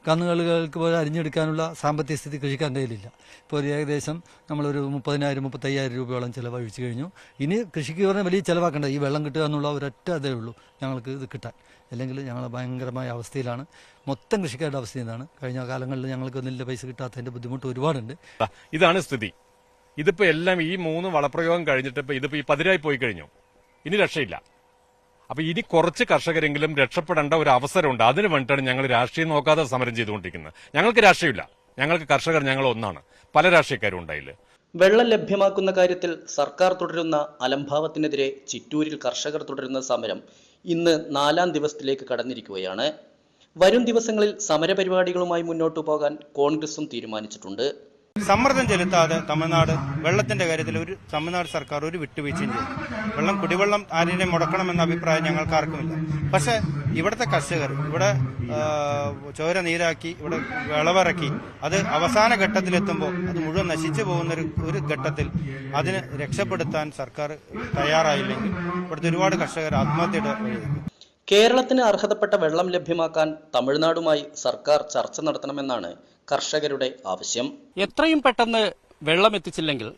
കന്നുകാലികൾക്ക് പോലും അരിഞ്ഞെടുക്കാനുള്ള സാമ്പത്തിക സ്ഥിതി കൃഷിക്കാരൻ്റെ കയ്യിലില്ല. ഇപ്പോൾ ഒരു ഏകദേശം നമ്മളൊരു 30,000-35,000 രൂപയോളം ചിലവഴിച്ചു കഴിഞ്ഞു. ഇനി കൃഷിക്ക് പറഞ്ഞാൽ വലിയ ചിലവാക്കേണ്ട, ഈ വെള്ളം കിട്ടുക എന്നുള്ള ഒരൊറ്റ അതേ ഉള്ളൂ ഞങ്ങൾക്ക് ഇത് കിട്ടാൻ. അല്ലെങ്കിൽ ഞങ്ങൾ ഭയങ്കരമായ അവസ്ഥയിലാണ്. മൊത്തം കൃഷിക്കാരുടെ അവസ്ഥ ഇതാണ്. കഴിഞ്ഞ കാലങ്ങളിൽ ഞങ്ങൾക്ക് നെല്ല് പൈസ കിട്ടാത്തതിൻ്റെ ബുദ്ധിമുട്ട് ഒരുപാടുണ്ട്. ഇതാണ് സ്ഥിതി. ഇതിപ്പോൾ എല്ലാം ഈ 3 വളപ്രയോഗം കഴിഞ്ഞിട്ട് ഇതിപ്പോൾ ഈ പതിരായി പോയി കഴിഞ്ഞു. ഇനി രക്ഷയില്ല. അപ്പൊ ഇനി കുറച്ച് കർഷകരെങ്കിലും രക്ഷപ്പെടേണ്ട ഒരു അവസരമുണ്ട്. അതിന് വേണ്ടിയിട്ടാണ് ഞങ്ങൾ രാഷ്ട്രീയം നോക്കാതെ സമരം ചെയ്തുകൊണ്ടിരിക്കുന്നത്. ഞങ്ങൾക്ക് രാഷ്ട്രീയമില്ല, ഞങ്ങൾക്ക് കർഷകർ ഞങ്ങൾ ഒന്നാണ്. പല രാഷ്ട്രീയക്കാരും ഉണ്ടായില്ല. വെള്ളം ലഭ്യമാക്കുന്ന കാര്യത്തിൽ സർക്കാർ തുടരുന്ന അലംഭാവത്തിനെതിരെ ചിറ്റൂരിൽ കർഷകർ തുടരുന്ന സമരം ഇന്ന് 4ാം ദിവസത്തിലേക്ക് കടന്നിരിക്കുകയാണ്. വരും ദിവസങ്ങളിൽ സമരപരിപാടികളുമായി മുന്നോട്ടു പോകാൻ കോൺഗ്രസും തീരുമാനിച്ചിട്ടുണ്ട്. സമ്മർദ്ദം ചെലുത്താതെ തമിഴ്നാട് വെള്ളത്തിന്റെ കാര്യത്തിൽ തമിഴ്നാട് സർക്കാർ ഒരു വിട്ടുവീഴ്ചയും ചെയ്തു. കുടിവെള്ളം ആരെയും മുടക്കണമെന്ന അഭിപ്രായം ഞങ്ങൾക്ക് ആർക്കുമില്ല. പക്ഷെ ഇവിടുത്തെ കർഷകർ ഇവിടെ ചോര നീരാക്കി ഇവിടെ വിളവിറക്കി അത് അവസാന ഘട്ടത്തിലെത്തുമ്പോൾ അത് മുഴുവൻ നശിച്ചു പോകുന്ന ഒരു ഘട്ടത്തിൽ അതിന് രക്ഷപ്പെടുത്താൻ സർക്കാർ തയ്യാറായില്ലെങ്കിൽ ഇവിടുത്തെ ഒരുപാട് കർഷകർ ആത്മഹത്യയുടെ കേരളത്തിന് അർഹതപ്പെട്ട വെള്ളം ലഭ്യമാക്കാൻ തമിഴ്നാടുമായി സർക്കാർ ചർച്ച നടത്തണമെന്നാണ് കർഷകരുടെ ആവശ്യം. എത്രയും പെട്ടെന്ന് വെള്ളം എത്തിച്ചില്ലെങ്കിൽ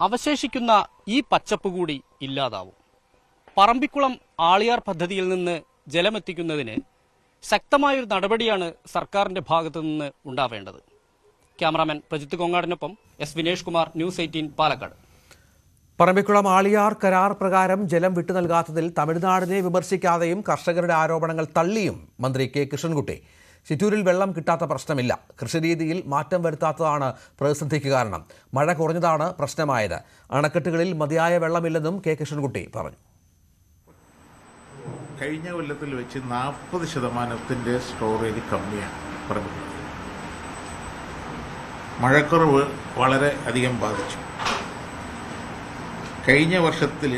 അവശേഷിക്കുന്ന ഈ പച്ചപ്പ് കൂടി ഇല്ലാതാവും. പറമ്പിക്കുളം ആളിയാർ പദ്ധതിയിൽ നിന്ന് ജലമെത്തിക്കുന്നതിന് ശക്തമായൊരു നടപടിയാണ് സർക്കാരിന്റെ ഭാഗത്തു നിന്ന് ഉണ്ടാവേണ്ടത്. ക്യാമറാമാൻ പ്രജിത്ത് കൊങ്ങാടിനൊപ്പം എസ് വിനേഷ് കുമാർ, ന്യൂസ് 18, പാലക്കാട്. പറമ്പിക്കുളം ആളിയാർ കരാർ പ്രകാരം ജലം വിട്ടു നൽകാത്തതിൽ തമിഴ്നാടിനെ വിമർശിക്കാതെയും കർഷകരുടെ ആരോപണങ്ങൾ തള്ളിയും മന്ത്രി കെ കൃഷ്ണൻകുട്ടി. ചിറ്റൂരിൽ വെള്ളം കിട്ടാത്ത പ്രശ്നമില്ല, കൃഷിരീതിയിൽ മാറ്റം വരുത്താത്തതാണ് പ്രതിസന്ധിക്ക് കാരണം. മഴ കുറഞ്ഞതാണ് പ്രശ്നമായത്. അണക്കെട്ടുകളിൽ മതിയായ വെള്ളമില്ലെന്നും കെ കൃഷ്ണൻകുട്ടി പറഞ്ഞു. കഴിഞ്ഞ കൊല്ലത്തിൽ വെച്ച് 40% സ്റ്റോറേജ് കമ്മിയാണ് പറമ്പിക്കുളം. മഴക്കുറവ് വളരെ അധികം ബാധിച്ചു. കഴിഞ്ഞ വർഷത്തിൽ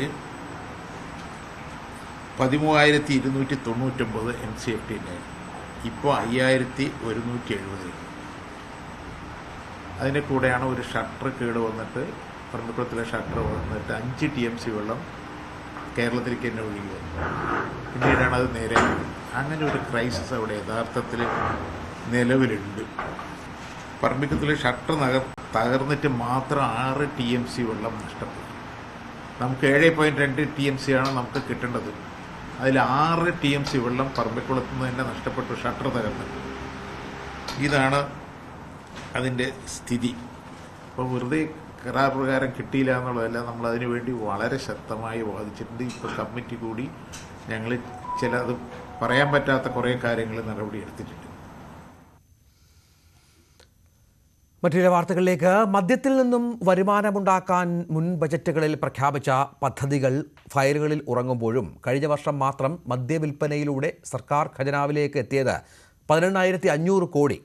13,299 MCFT ഉണ്ടായിരുന്നു. ഇപ്പോൾ 5,170. അതിൻ്റെ കൂടെയാണ് ഒരു ഷട്ടർ കേട് വന്നിട്ട് പറമ്പിക്കുളത്തിലെ ഷട്ടർ വന്നിട്ട് 5 TMC വെള്ളം കേരളത്തിലേക്ക് തന്നെ ഒഴുകി വന്നു. പിന്നീടാണ് അത് നേരെ അങ്ങനെ ഒരു ക്രൈസിസ് അവിടെ യഥാർത്ഥത്തിൽ നിലവിലുണ്ട്. പറമ്പിക്കുളത്തിലെ ഷട്ടർ തകർന്നിട്ട് മാത്രം 6 TMC വെള്ളം നഷ്ടപ്പെട്ടു. നമുക്ക് 7.2 TMC ആണ് നമുക്ക് കിട്ടേണ്ടത്. അതിൽ 6 TMC വെള്ളം പറമ്പിക്കുളത്ത് നിന്ന് തന്നെ നഷ്ടപ്പെട്ടു, ഷട്ടർ തകർന്നിട്ട്. ഇതാണ് അതിൻ്റെ സ്ഥിതി. അപ്പോൾ വെറുതെ കരാർ പ്രകാരം കിട്ടിയില്ല എന്നുള്ളതല്ല, നമ്മൾ അതിനു വേണ്ടി വളരെ ശക്തമായി വാദിച്ചിട്ടുണ്ട്. ഇപ്പോൾ കമ്മിറ്റി കൂടി ഞങ്ങൾ അത് പറയാൻ പറ്റാത്ത കുറേ കാര്യങ്ങൾ നടപടിയെടുത്തിട്ടുണ്ട്. മറ്റു വാർത്തകളിലേക്ക്. മദ്യത്തിൽ നിന്നും വരുമാനമുണ്ടാക്കാൻ മുൻ ബജറ്റുകളിൽ പ്രഖ്യാപിച്ച പദ്ധതികൾ ഫയലുകളിൽ ഉറങ്ങുമ്പോഴും കഴിഞ്ഞ വർഷം മാത്രം മദ്യവിൽപ്പനയിലൂടെ സർക്കാർ ഖജനാവിലേക്ക് എത്തിയത് 18,500 കോടി.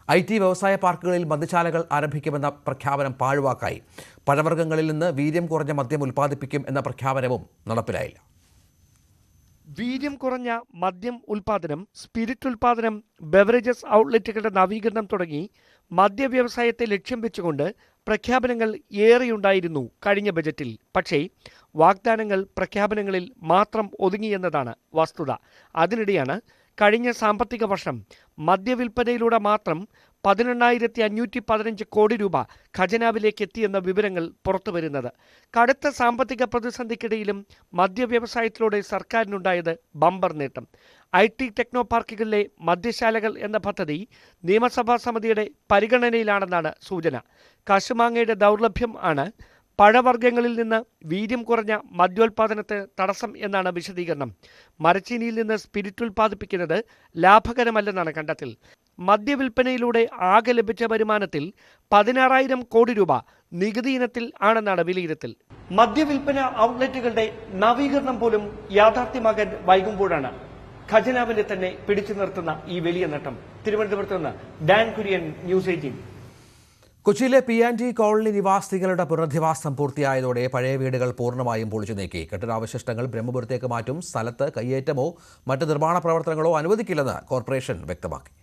IT വ്യവസായ പാർക്കുകളിൽ മദ്യശാലകൾ ആരംഭിക്കുമെന്ന പ്രഖ്യാപനം പാഴ്വാക്കായി. പഴവർഗ്ഗങ്ങളിൽ നിന്ന് വീര്യം കുറഞ്ഞ മദ്യം ഉൽപ്പാദിപ്പിക്കും എന്ന പ്രഖ്യാപനവും നടപ്പിലായില്ല. വീര്യം കുറഞ്ഞ മദ്യം ഉൽപാദനം, സ്പിരിറ്റ് ഉൽപാദനം, ബെവറേജസ് ഔട്ട്ലെറ്റുകളുടെ നവീകരണം തുടങ്ങി മദ്യവ്യവസായത്തെ ലക്ഷ്യം വെച്ചുകൊണ്ട് പ്രഖ്യാപനങ്ങൾ ഏറെയുണ്ടായിരുന്നു കഴിഞ്ഞ ബജറ്റിൽ. പക്ഷേ വാഗ്ദാനങ്ങൾ പ്രഖ്യാപനങ്ങളിൽ മാത്രം ഒതുങ്ങിയെന്നതാണ് വസ്തുത. അതിനിടെയാണ് കഴിഞ്ഞ സാമ്പത്തിക വർഷം മദ്യവിൽപ്പനയിലൂടെ മാത്രം 18,515 കോടി രൂപ ഖജനാവിലേക്ക് എത്തിയെന്ന വിവരങ്ങൾ പുറത്തുവരുന്നത്. കടുത്ത സാമ്പത്തിക പ്രതിസന്ധിക്കിടയിലും മദ്യവ്യവസായത്തിലൂടെ സർക്കാരിനുണ്ടായത് ബമ്പർ നേട്ടം. IT ടെക്നോ പാർക്കുകളിലെ മദ്യശാലകൾ എന്ന പദ്ധതി നിയമസഭാ സമിതിയുടെ പരിഗണനയിലാണെന്നാണ് സൂചന. കശുമാങ്ങയുടെ ദൗർലഭ്യം ആണ് പഴവർഗ്ഗങ്ങളിൽ നിന്ന് വീര്യം കുറഞ്ഞ മദ്യോൽപാദനത്തിന് തടസ്സം എന്നാണ് വിശദീകരണം. മരച്ചീനിയിൽ നിന്ന് സ്പിരിറ്റ് ഉൽപ്പാദിപ്പിക്കുന്നത് ലാഭകരമല്ലെന്നാണ് കണ്ടെത്തൽ. മദ്യവിൽപ്പനയിലൂടെ ആകെ ലഭിച്ച വരുമാനത്തിൽ 16,000 കോടി രൂപ നികുതി ഇനത്തിൽ ആണെന്നാണ് വിലയിരുത്തൽ. മദ്യവിൽപ്പന ഔട്ട്ലെറ്റുകളുടെ നവീകരണം പോലും യാഥാർത്ഥ്യമാകാൻ വൈകുമ്പോഴാണ് ഖജനാവിനെ തന്നെ പിടിച്ചു നിർത്തുന്ന ഈ വലിയ നേട്ടം. തിരുവനന്തപുരത്ത് നിന്ന് ഡാൻ കുര്യൻ, ന്യൂസ് 18. കൊച്ചിയിലെ P&G കോളനി നിവാസികളുടെ പുനരധിവാസം പൂർത്തിയായതോടെ പഴയ വീടുകൾ പൂർണ്ണമായും പൊളിച്ചു നീക്കി. കെട്ടിടാവശിഷ്ടങ്ങൾ ബ്രഹ്മപുരത്തേക്ക് മാറ്റും. സ്ഥലത്ത് കയ്യേറ്റമോ മറ്റ് നിർമ്മാണ പ്രവർത്തനങ്ങളോ അനുവദിക്കില്ലെന്ന് കോർപ്പറേഷൻ വ്യക്തമാക്കി.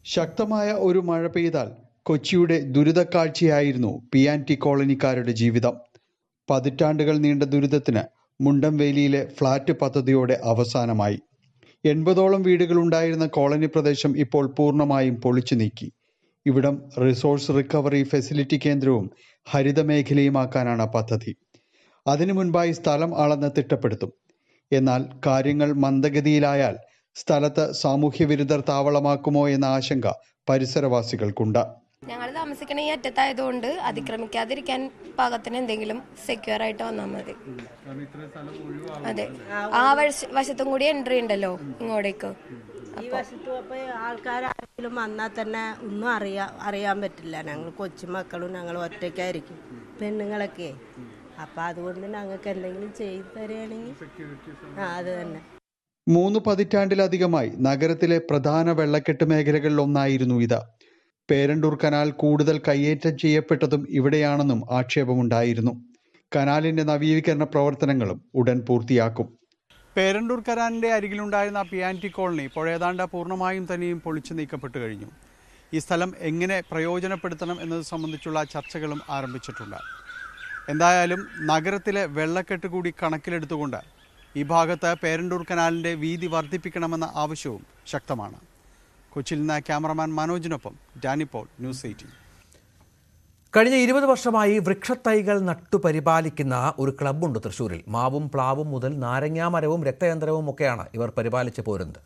ശക്തമായ ഒരു മഴ പെയ്താൽ കൊച്ചിയുടെ ദുരിതക്കാഴ്ചയായിരുന്നു P&T കോളനിക്കാരുടെ ജീവിതം. പതിറ്റാണ്ടുകൾ നീണ്ട ദുരിതത്തിന് മുണ്ടംവേലിയിലെ ഫ്ളാറ്റ് പദ്ധതിയോടെ അവസാനമായി. 80ഓളം വീടുകളുണ്ടായിരുന്ന കോളനി പ്രദേശം ഇപ്പോൾ പൂർണ്ണമായും പൊളിച്ചു നീക്കി. ഇവിടം റിസോഴ്സ് റിക്കവറി ഫെസിലിറ്റി കേന്ദ്രവും ഹരിതമേഖലയുമാക്കാനാണ് പദ്ധതി. അതിനു മുൻപായി സ്ഥലം അളന്ന് തിട്ടപ്പെടുത്തും. എന്നാൽ കാര്യങ്ങൾ മന്ദഗതിയിലായാൽ സ്ഥലത്ത് സാമൂഹ്യവിരുദ്ധർ താവളമാക്കുമോ എന്ന ആശങ്ക പരിസരവാസികൾക്കുണ്ട്. ഞങ്ങൾ താമസിക്കുന്ന ഈ അറ്റത്തായതുകൊണ്ട് അതിക്രമിക്കാതിരിക്കാൻ പാകത്തിന് എന്തെങ്കിലും സെക്യൂർ ആയിട്ട് വന്നാൽ മതി. അതെ, ആ വശത്തും കൂടി എൻട്രി ഉണ്ടല്ലോ ഇങ്ങോട്ടേക്ക്. ആൾക്കാരാരെങ്കിലും വന്നാൽ തന്നെ ഒന്നും അറിയാൻ പറ്റില്ല. ഞങ്ങൾ കൊച്ചുമക്കളും ഞങ്ങൾ ഒറ്റയ്ക്കായിരിക്കും, പെണ്ണുങ്ങളൊക്കെ. അപ്പൊ അതുകൊണ്ട് ഞങ്ങൾക്ക് എന്തെങ്കിലും ചെയ്തു തരികയാണെങ്കിൽ അത് തന്നെ. 3 പതിറ്റാണ്ടിലധികമായി നഗരത്തിലെ പ്രധാന വെള്ളക്കെട്ട് മേഖലകളിലൊന്നായിരുന്നു ഇത്. പേരണ്ടൂർ കനാൽ കൂടുതൽ കയ്യേറ്റം ചെയ്യപ്പെട്ടതും ഇവിടെയാണെന്നും ആക്ഷേപമുണ്ടായിരുന്നു. കനാലിന്റെ നവീകരണ പ്രവർത്തനങ്ങളും ഉടൻ പൂർത്തിയാക്കും. പേരണ്ടൂർ കനാലിന്റെ അരികിലുണ്ടായിരുന്ന P&T കോളനി ഇപ്പോൾ ഏതാണ്ട് പൂർണ്ണമായും തന്നെയും പൊളിച്ചു നീക്കപ്പെട്ടു കഴിഞ്ഞു. ഈ സ്ഥലം എങ്ങനെ പ്രയോജനപ്പെടുത്തണം എന്നത് സംബന്ധിച്ചുള്ള ചർച്ചകളും ആരംഭിച്ചിട്ടുണ്ട്. എന്തായാലും നഗരത്തിലെ വെള്ളക്കെട്ട് കൂടി കണക്കിലെടുത്തുകൊണ്ട് ഈ ഭാഗത്ത് പേരണ്ടൂർ കനാലിന്റെ വീതി വർദ്ധിപ്പിക്കണമെന്ന ആവശ്യവും ശക്തമാണ്. കൊച്ചിയിൽ നിന്ന് ക്യാമറമാൻ മനോജിനൊപ്പം ഡാനിപോൾ, ന്യൂസ് 18. കഴിഞ്ഞ 20 വർഷമായി വൃക്ഷത്തൈകൾ നട്ടുപരിപാലിക്കുന്ന ഒരു ക്ലബ്ബുണ്ട് തൃശ്ശൂരിൽ. മാവും പ്ലാവും മുതൽ നാരങ്ങാമരവും രക്തയന്ത്രവും ഒക്കെയാണ് ഇവർ പരിപാലിച്ചു പോരുന്നത്.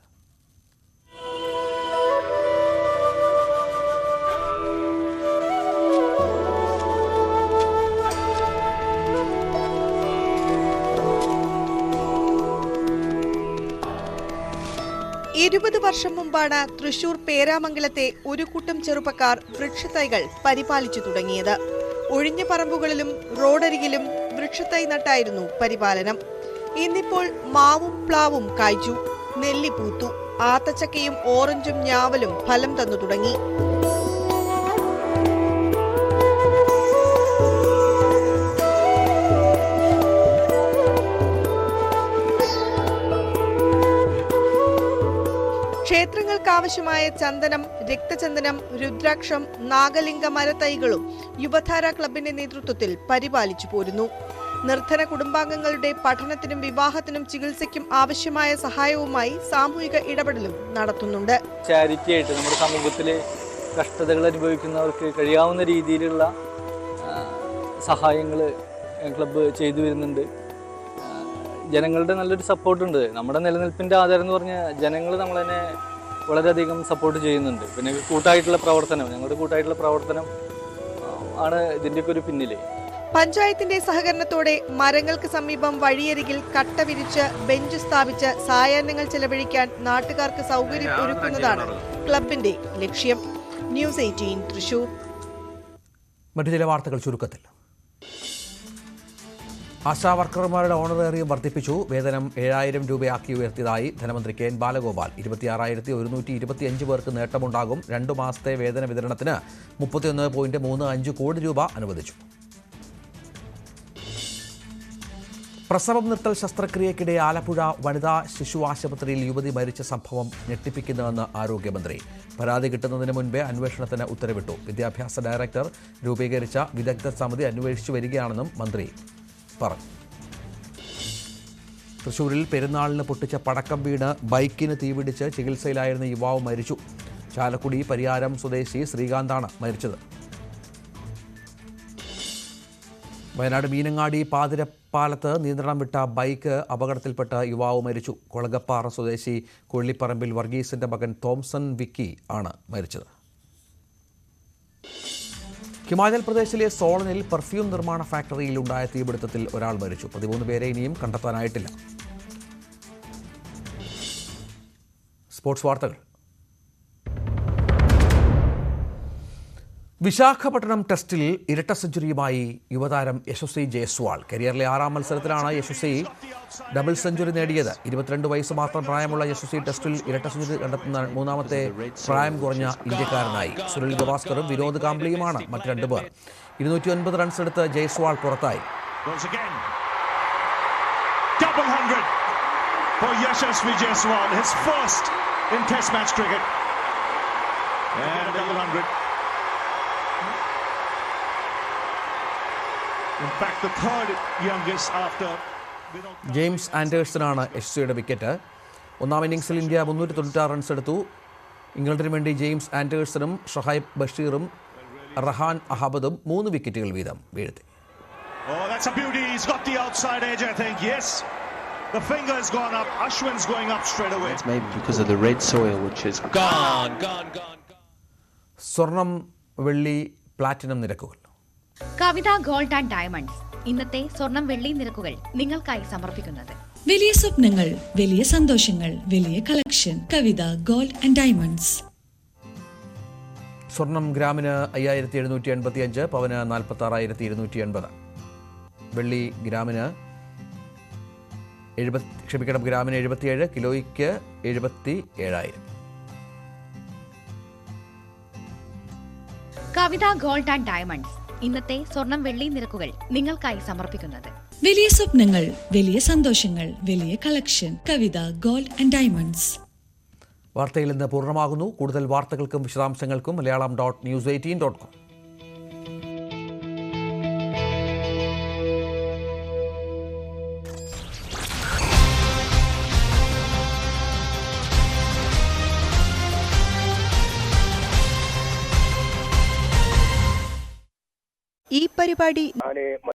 വർഷം മുമ്പാണ് തൃശൂർ പേരാമംഗലത്തെ ഒരു കൂട്ടം ചെറുപ്പക്കാർ വൃക്ഷത്തൈകൾ പരിപാലിച്ചു തുടങ്ങിയത്. ഒഴിഞ്ഞ പറമ്പുകളിലും റോഡരികിലും വൃക്ഷത്തൈ നട്ടായിരുന്നു പരിപാലനം. ഇന്നിപ്പോൾ മാവും പ്ലാവും കായ്ച്ചു, നെല്ലി പൂത്തു, ആത്തച്ചക്കയും ഓറഞ്ചും ഞാവലും ഫലം തന്നു തുടങ്ങി. ക്ഷേത്രങ്ങൾക്കാവശ്യമായ ചന്ദനം, രക്തചന്ദനം, രുദ്രാക്ഷം, നാഗലിംഗ മരത്തൈകളും യുവധാര ക്ലബിന്റെ നേതൃത്വത്തിൽ പരിപാലിച്ചു പോരുന്നു. നിർധന കുടുംബാംഗങ്ങളുടെ പഠനത്തിനും വിവാഹത്തിനും ചികിത്സയ്ക്കും ആവശ്യമായ സഹായവുമായി സാമൂഹിക ഇടപെടലും നടത്തുന്നുണ്ട്. ചാരിറ്റി ആയിട്ട് നമ്മുടെ സമൂഹത്തിലെ കഷ്ടതകൾ അനുഭവിക്കുന്നവർക്ക് കഴിയാവുന്ന രീതിയിലുള്ള സഹായങ്ങൾ ക്ലബ്ബ് ചെയ്തു വരുന്നുണ്ട്. ജനങ്ങളുടെ നല്ലൊരു സപ്പോർട്ടുണ്ട്. നമ്മുടെ നിലനിൽപ്പിൻ്റെ ആധാരം എന്ന് പറഞ്ഞാൽ ജനങ്ങൾ നമ്മളതിനെ വളരെയധികം സപ്പോർട്ട് ചെയ്യുന്നുണ്ട്. പിന്നെ ഞങ്ങളുടെ കൂട്ടായിട്ടുള്ള പ്രവർത്തനം ആണ് ഇതിൻ്റെയൊക്കെ ഒരു പിന്നിൽ. പഞ്ചായത്തിന്റെ സഹകരണത്തോടെ മരങ്ങൾക്ക് സമീപം വഴിയരികിൽ കട്ട വിരിച്ച് ബെഞ്ച് സ്ഥാപിച്ച് സായാഹ്നങ്ങൾ ചെലവഴിക്കാൻ നാട്ടുകാർക്ക് സൗകര്യം ഒരുക്കുന്നതാണ് ക്ലബിന്റെ ലക്ഷ്യം. ന്യൂസ് 18 തൃശൂർ. മറ്റു ചില വാർത്തകൾ ചുരുക്കത്തിൽ. ആശാവർക്കർമാരുടെ ഓണറേറിയം വർദ്ധിപ്പിച്ചു. വേതനം 7000 രൂപയാക്കി ഉയർത്തിയതായി ധനമന്ത്രി KN ബാലഗോപാൽ. 26,125 പേർക്ക് നേട്ടമുണ്ടാകും. 2 മാസത്തെ വേതന വിതരണത്തിന് 31.35 കോടി രൂപ അനുവദിച്ചു. പ്രസവം നിർത്തൽ ശസ്ത്രക്രിയക്കിടെ ആലപ്പുഴ വനിതാ ശിശു ആശുപത്രിയിൽ യുവതി മരിച്ച സംഭവം ഞെട്ടിപ്പിക്കുന്നുവെന്ന് ആരോഗ്യമന്ത്രി. പരാതി കിട്ടുന്നതിന് മുൻപേ അന്വേഷണത്തിന് ഉത്തരവിട്ടു. വിദ്യാഭ്യാസ ഡയറക്ടർ രൂപീകരിച്ച വിദഗ്ധ സമിതി അന്വേഷിച്ചു വരികയാണെന്നും മന്ത്രി പറഞ്ഞു. തൃശൂരിൽ പെരുന്നാളിന് പൊട്ടിച്ച പടക്കം വീണ് ബൈക്കിന് തീപിടിച്ച് ചികിത്സയിലായിരുന്ന യുവാവ് മരിച്ചു. ചാലക്കുടി പരിയാരം സ്വദേശി ശ്രീകാന്താണ് മരിച്ചത്. വയനാട് മീനങ്ങാടി പാതിരപ്പാലത്ത് നിയന്ത്രണം വിട്ട ബൈക്ക് അപകടത്തിൽപ്പെട്ട യുവാവ് മരിച്ചു. കൊളഗപ്പാറ സ്വദേശി കൊള്ളിപ്പറമ്പിൽ വർഗീസിന്റെ മകൻ തോംസൺ വിക്കി ആണ് മരിച്ചത്. ഹിമാചൽ പ്രദേശിലെ സോളനിൽ പെർഫ്യൂം നിർമ്മാണ ഫാക്ടറിയിൽ ഉണ്ടായ തീപിടുത്തത്തിൽ ഒരാൾ മരിച്ചു. 13 പേരെ ഇനിയും കണ്ടെത്താനായിട്ടില്ല. സ്പോർട്സ് വാർത്തകൾ. വിശാഖപട്ടണം ടെസ്റ്റിൽ ഇരട്ട സെഞ്ചുറിയുമായി യുവതാരം യശസ്വി ജയ്സ്വാൾ. കരിയറിലെ 6ാം മത്സരത്തിലാണ് യശസ്വി ഡബിൾ സെഞ്ചുറി നേടിയത്. 22 വയസ്സ് മാത്രം പ്രായമുള്ള യശസ്വി ടെസ്റ്റിൽ ഇരട്ട സെഞ്ചുറി കണ്ടെത്തുന്ന 3ാമത്തെ പ്രായം കുറഞ്ഞ ഇന്ത്യക്കാരനായി. സുനിൽ ഗവാസ്കറും വിനോദ് കാംബ്ലിയുമാണ് മറ്റ് 2 പേർ. 209 റൺസ് എടുത്ത് ജയ്സ്വാൾ പുറത്തായി. For Yashasvi Jaiswal, his first in Test match cricket. And double 100. In fact, the third youngest after. James ആൻഡേഴ്സനാണ് യശസ്വിയുടെ വിക്കറ്റ്. 1ാം ഇന്നിംഗ്സിൽ ഇന്ത്യ 396 റൺസ് എടുത്തു. ഇംഗ്ലണ്ടിന് വേണ്ടി ജെയിംസ് ആൻഡേഴ്സണും ഷൊഹൈബ് ബഷീറും റഹാൻ അഹമ്മദും 3 വിക്കറ്റുകൾ വീതം വീഴ്ത്തി. Oh, that's a beauty. He's got the outside edge, I think. Yes. The finger's gone up. Ashwin's going up straight away. It's maybe because of the red soil, which is gone. സ്വർണം, വെള്ളി, platinum നിരക്കുകൾ. കവിത gold and diamonds ഇന്നത്തെ സ്വർണം വെള്ളി നിരക്കുകൾ നിങ്ങൾക്കായി സമർപ്പിക്കുന്നത്. വലിയ സ്വപ്നങ്ങൾ, വലിയ സന്തോഷങ്ങൾ, വലിയ collection. Kavitha gold and diamonds. സ്വർണം ഗ്രാമിന് 5785, പവന് 46,280. വെള്ളി ഗ്രാമിന് 77, കിലോയ്ക്ക് 77,000. കവിത ഗോൾഡ് ആൻഡ് ഡയമണ്ട്സ് ഇന്നത്തെ സ്വർണം വെള്ളി നിരക്കുകൾ നിങ്ങൾക്കായി സമർപ്പിക്കുന്നത്. വലിയ സ്വപ്നങ്ങൾ, വലിയ സന്തോഷങ്ങൾ, വലിയ collection. Kavitha gold and diamonds. വാർത്തയിൽ നിന്ന് പൂർണ്ണമാകുന്നു. കൂടുതൽ വാർത്തകൾക്കും വിശദാംശങ്ങൾക്കും malayalam.news18.com. ഈ പരിപാടി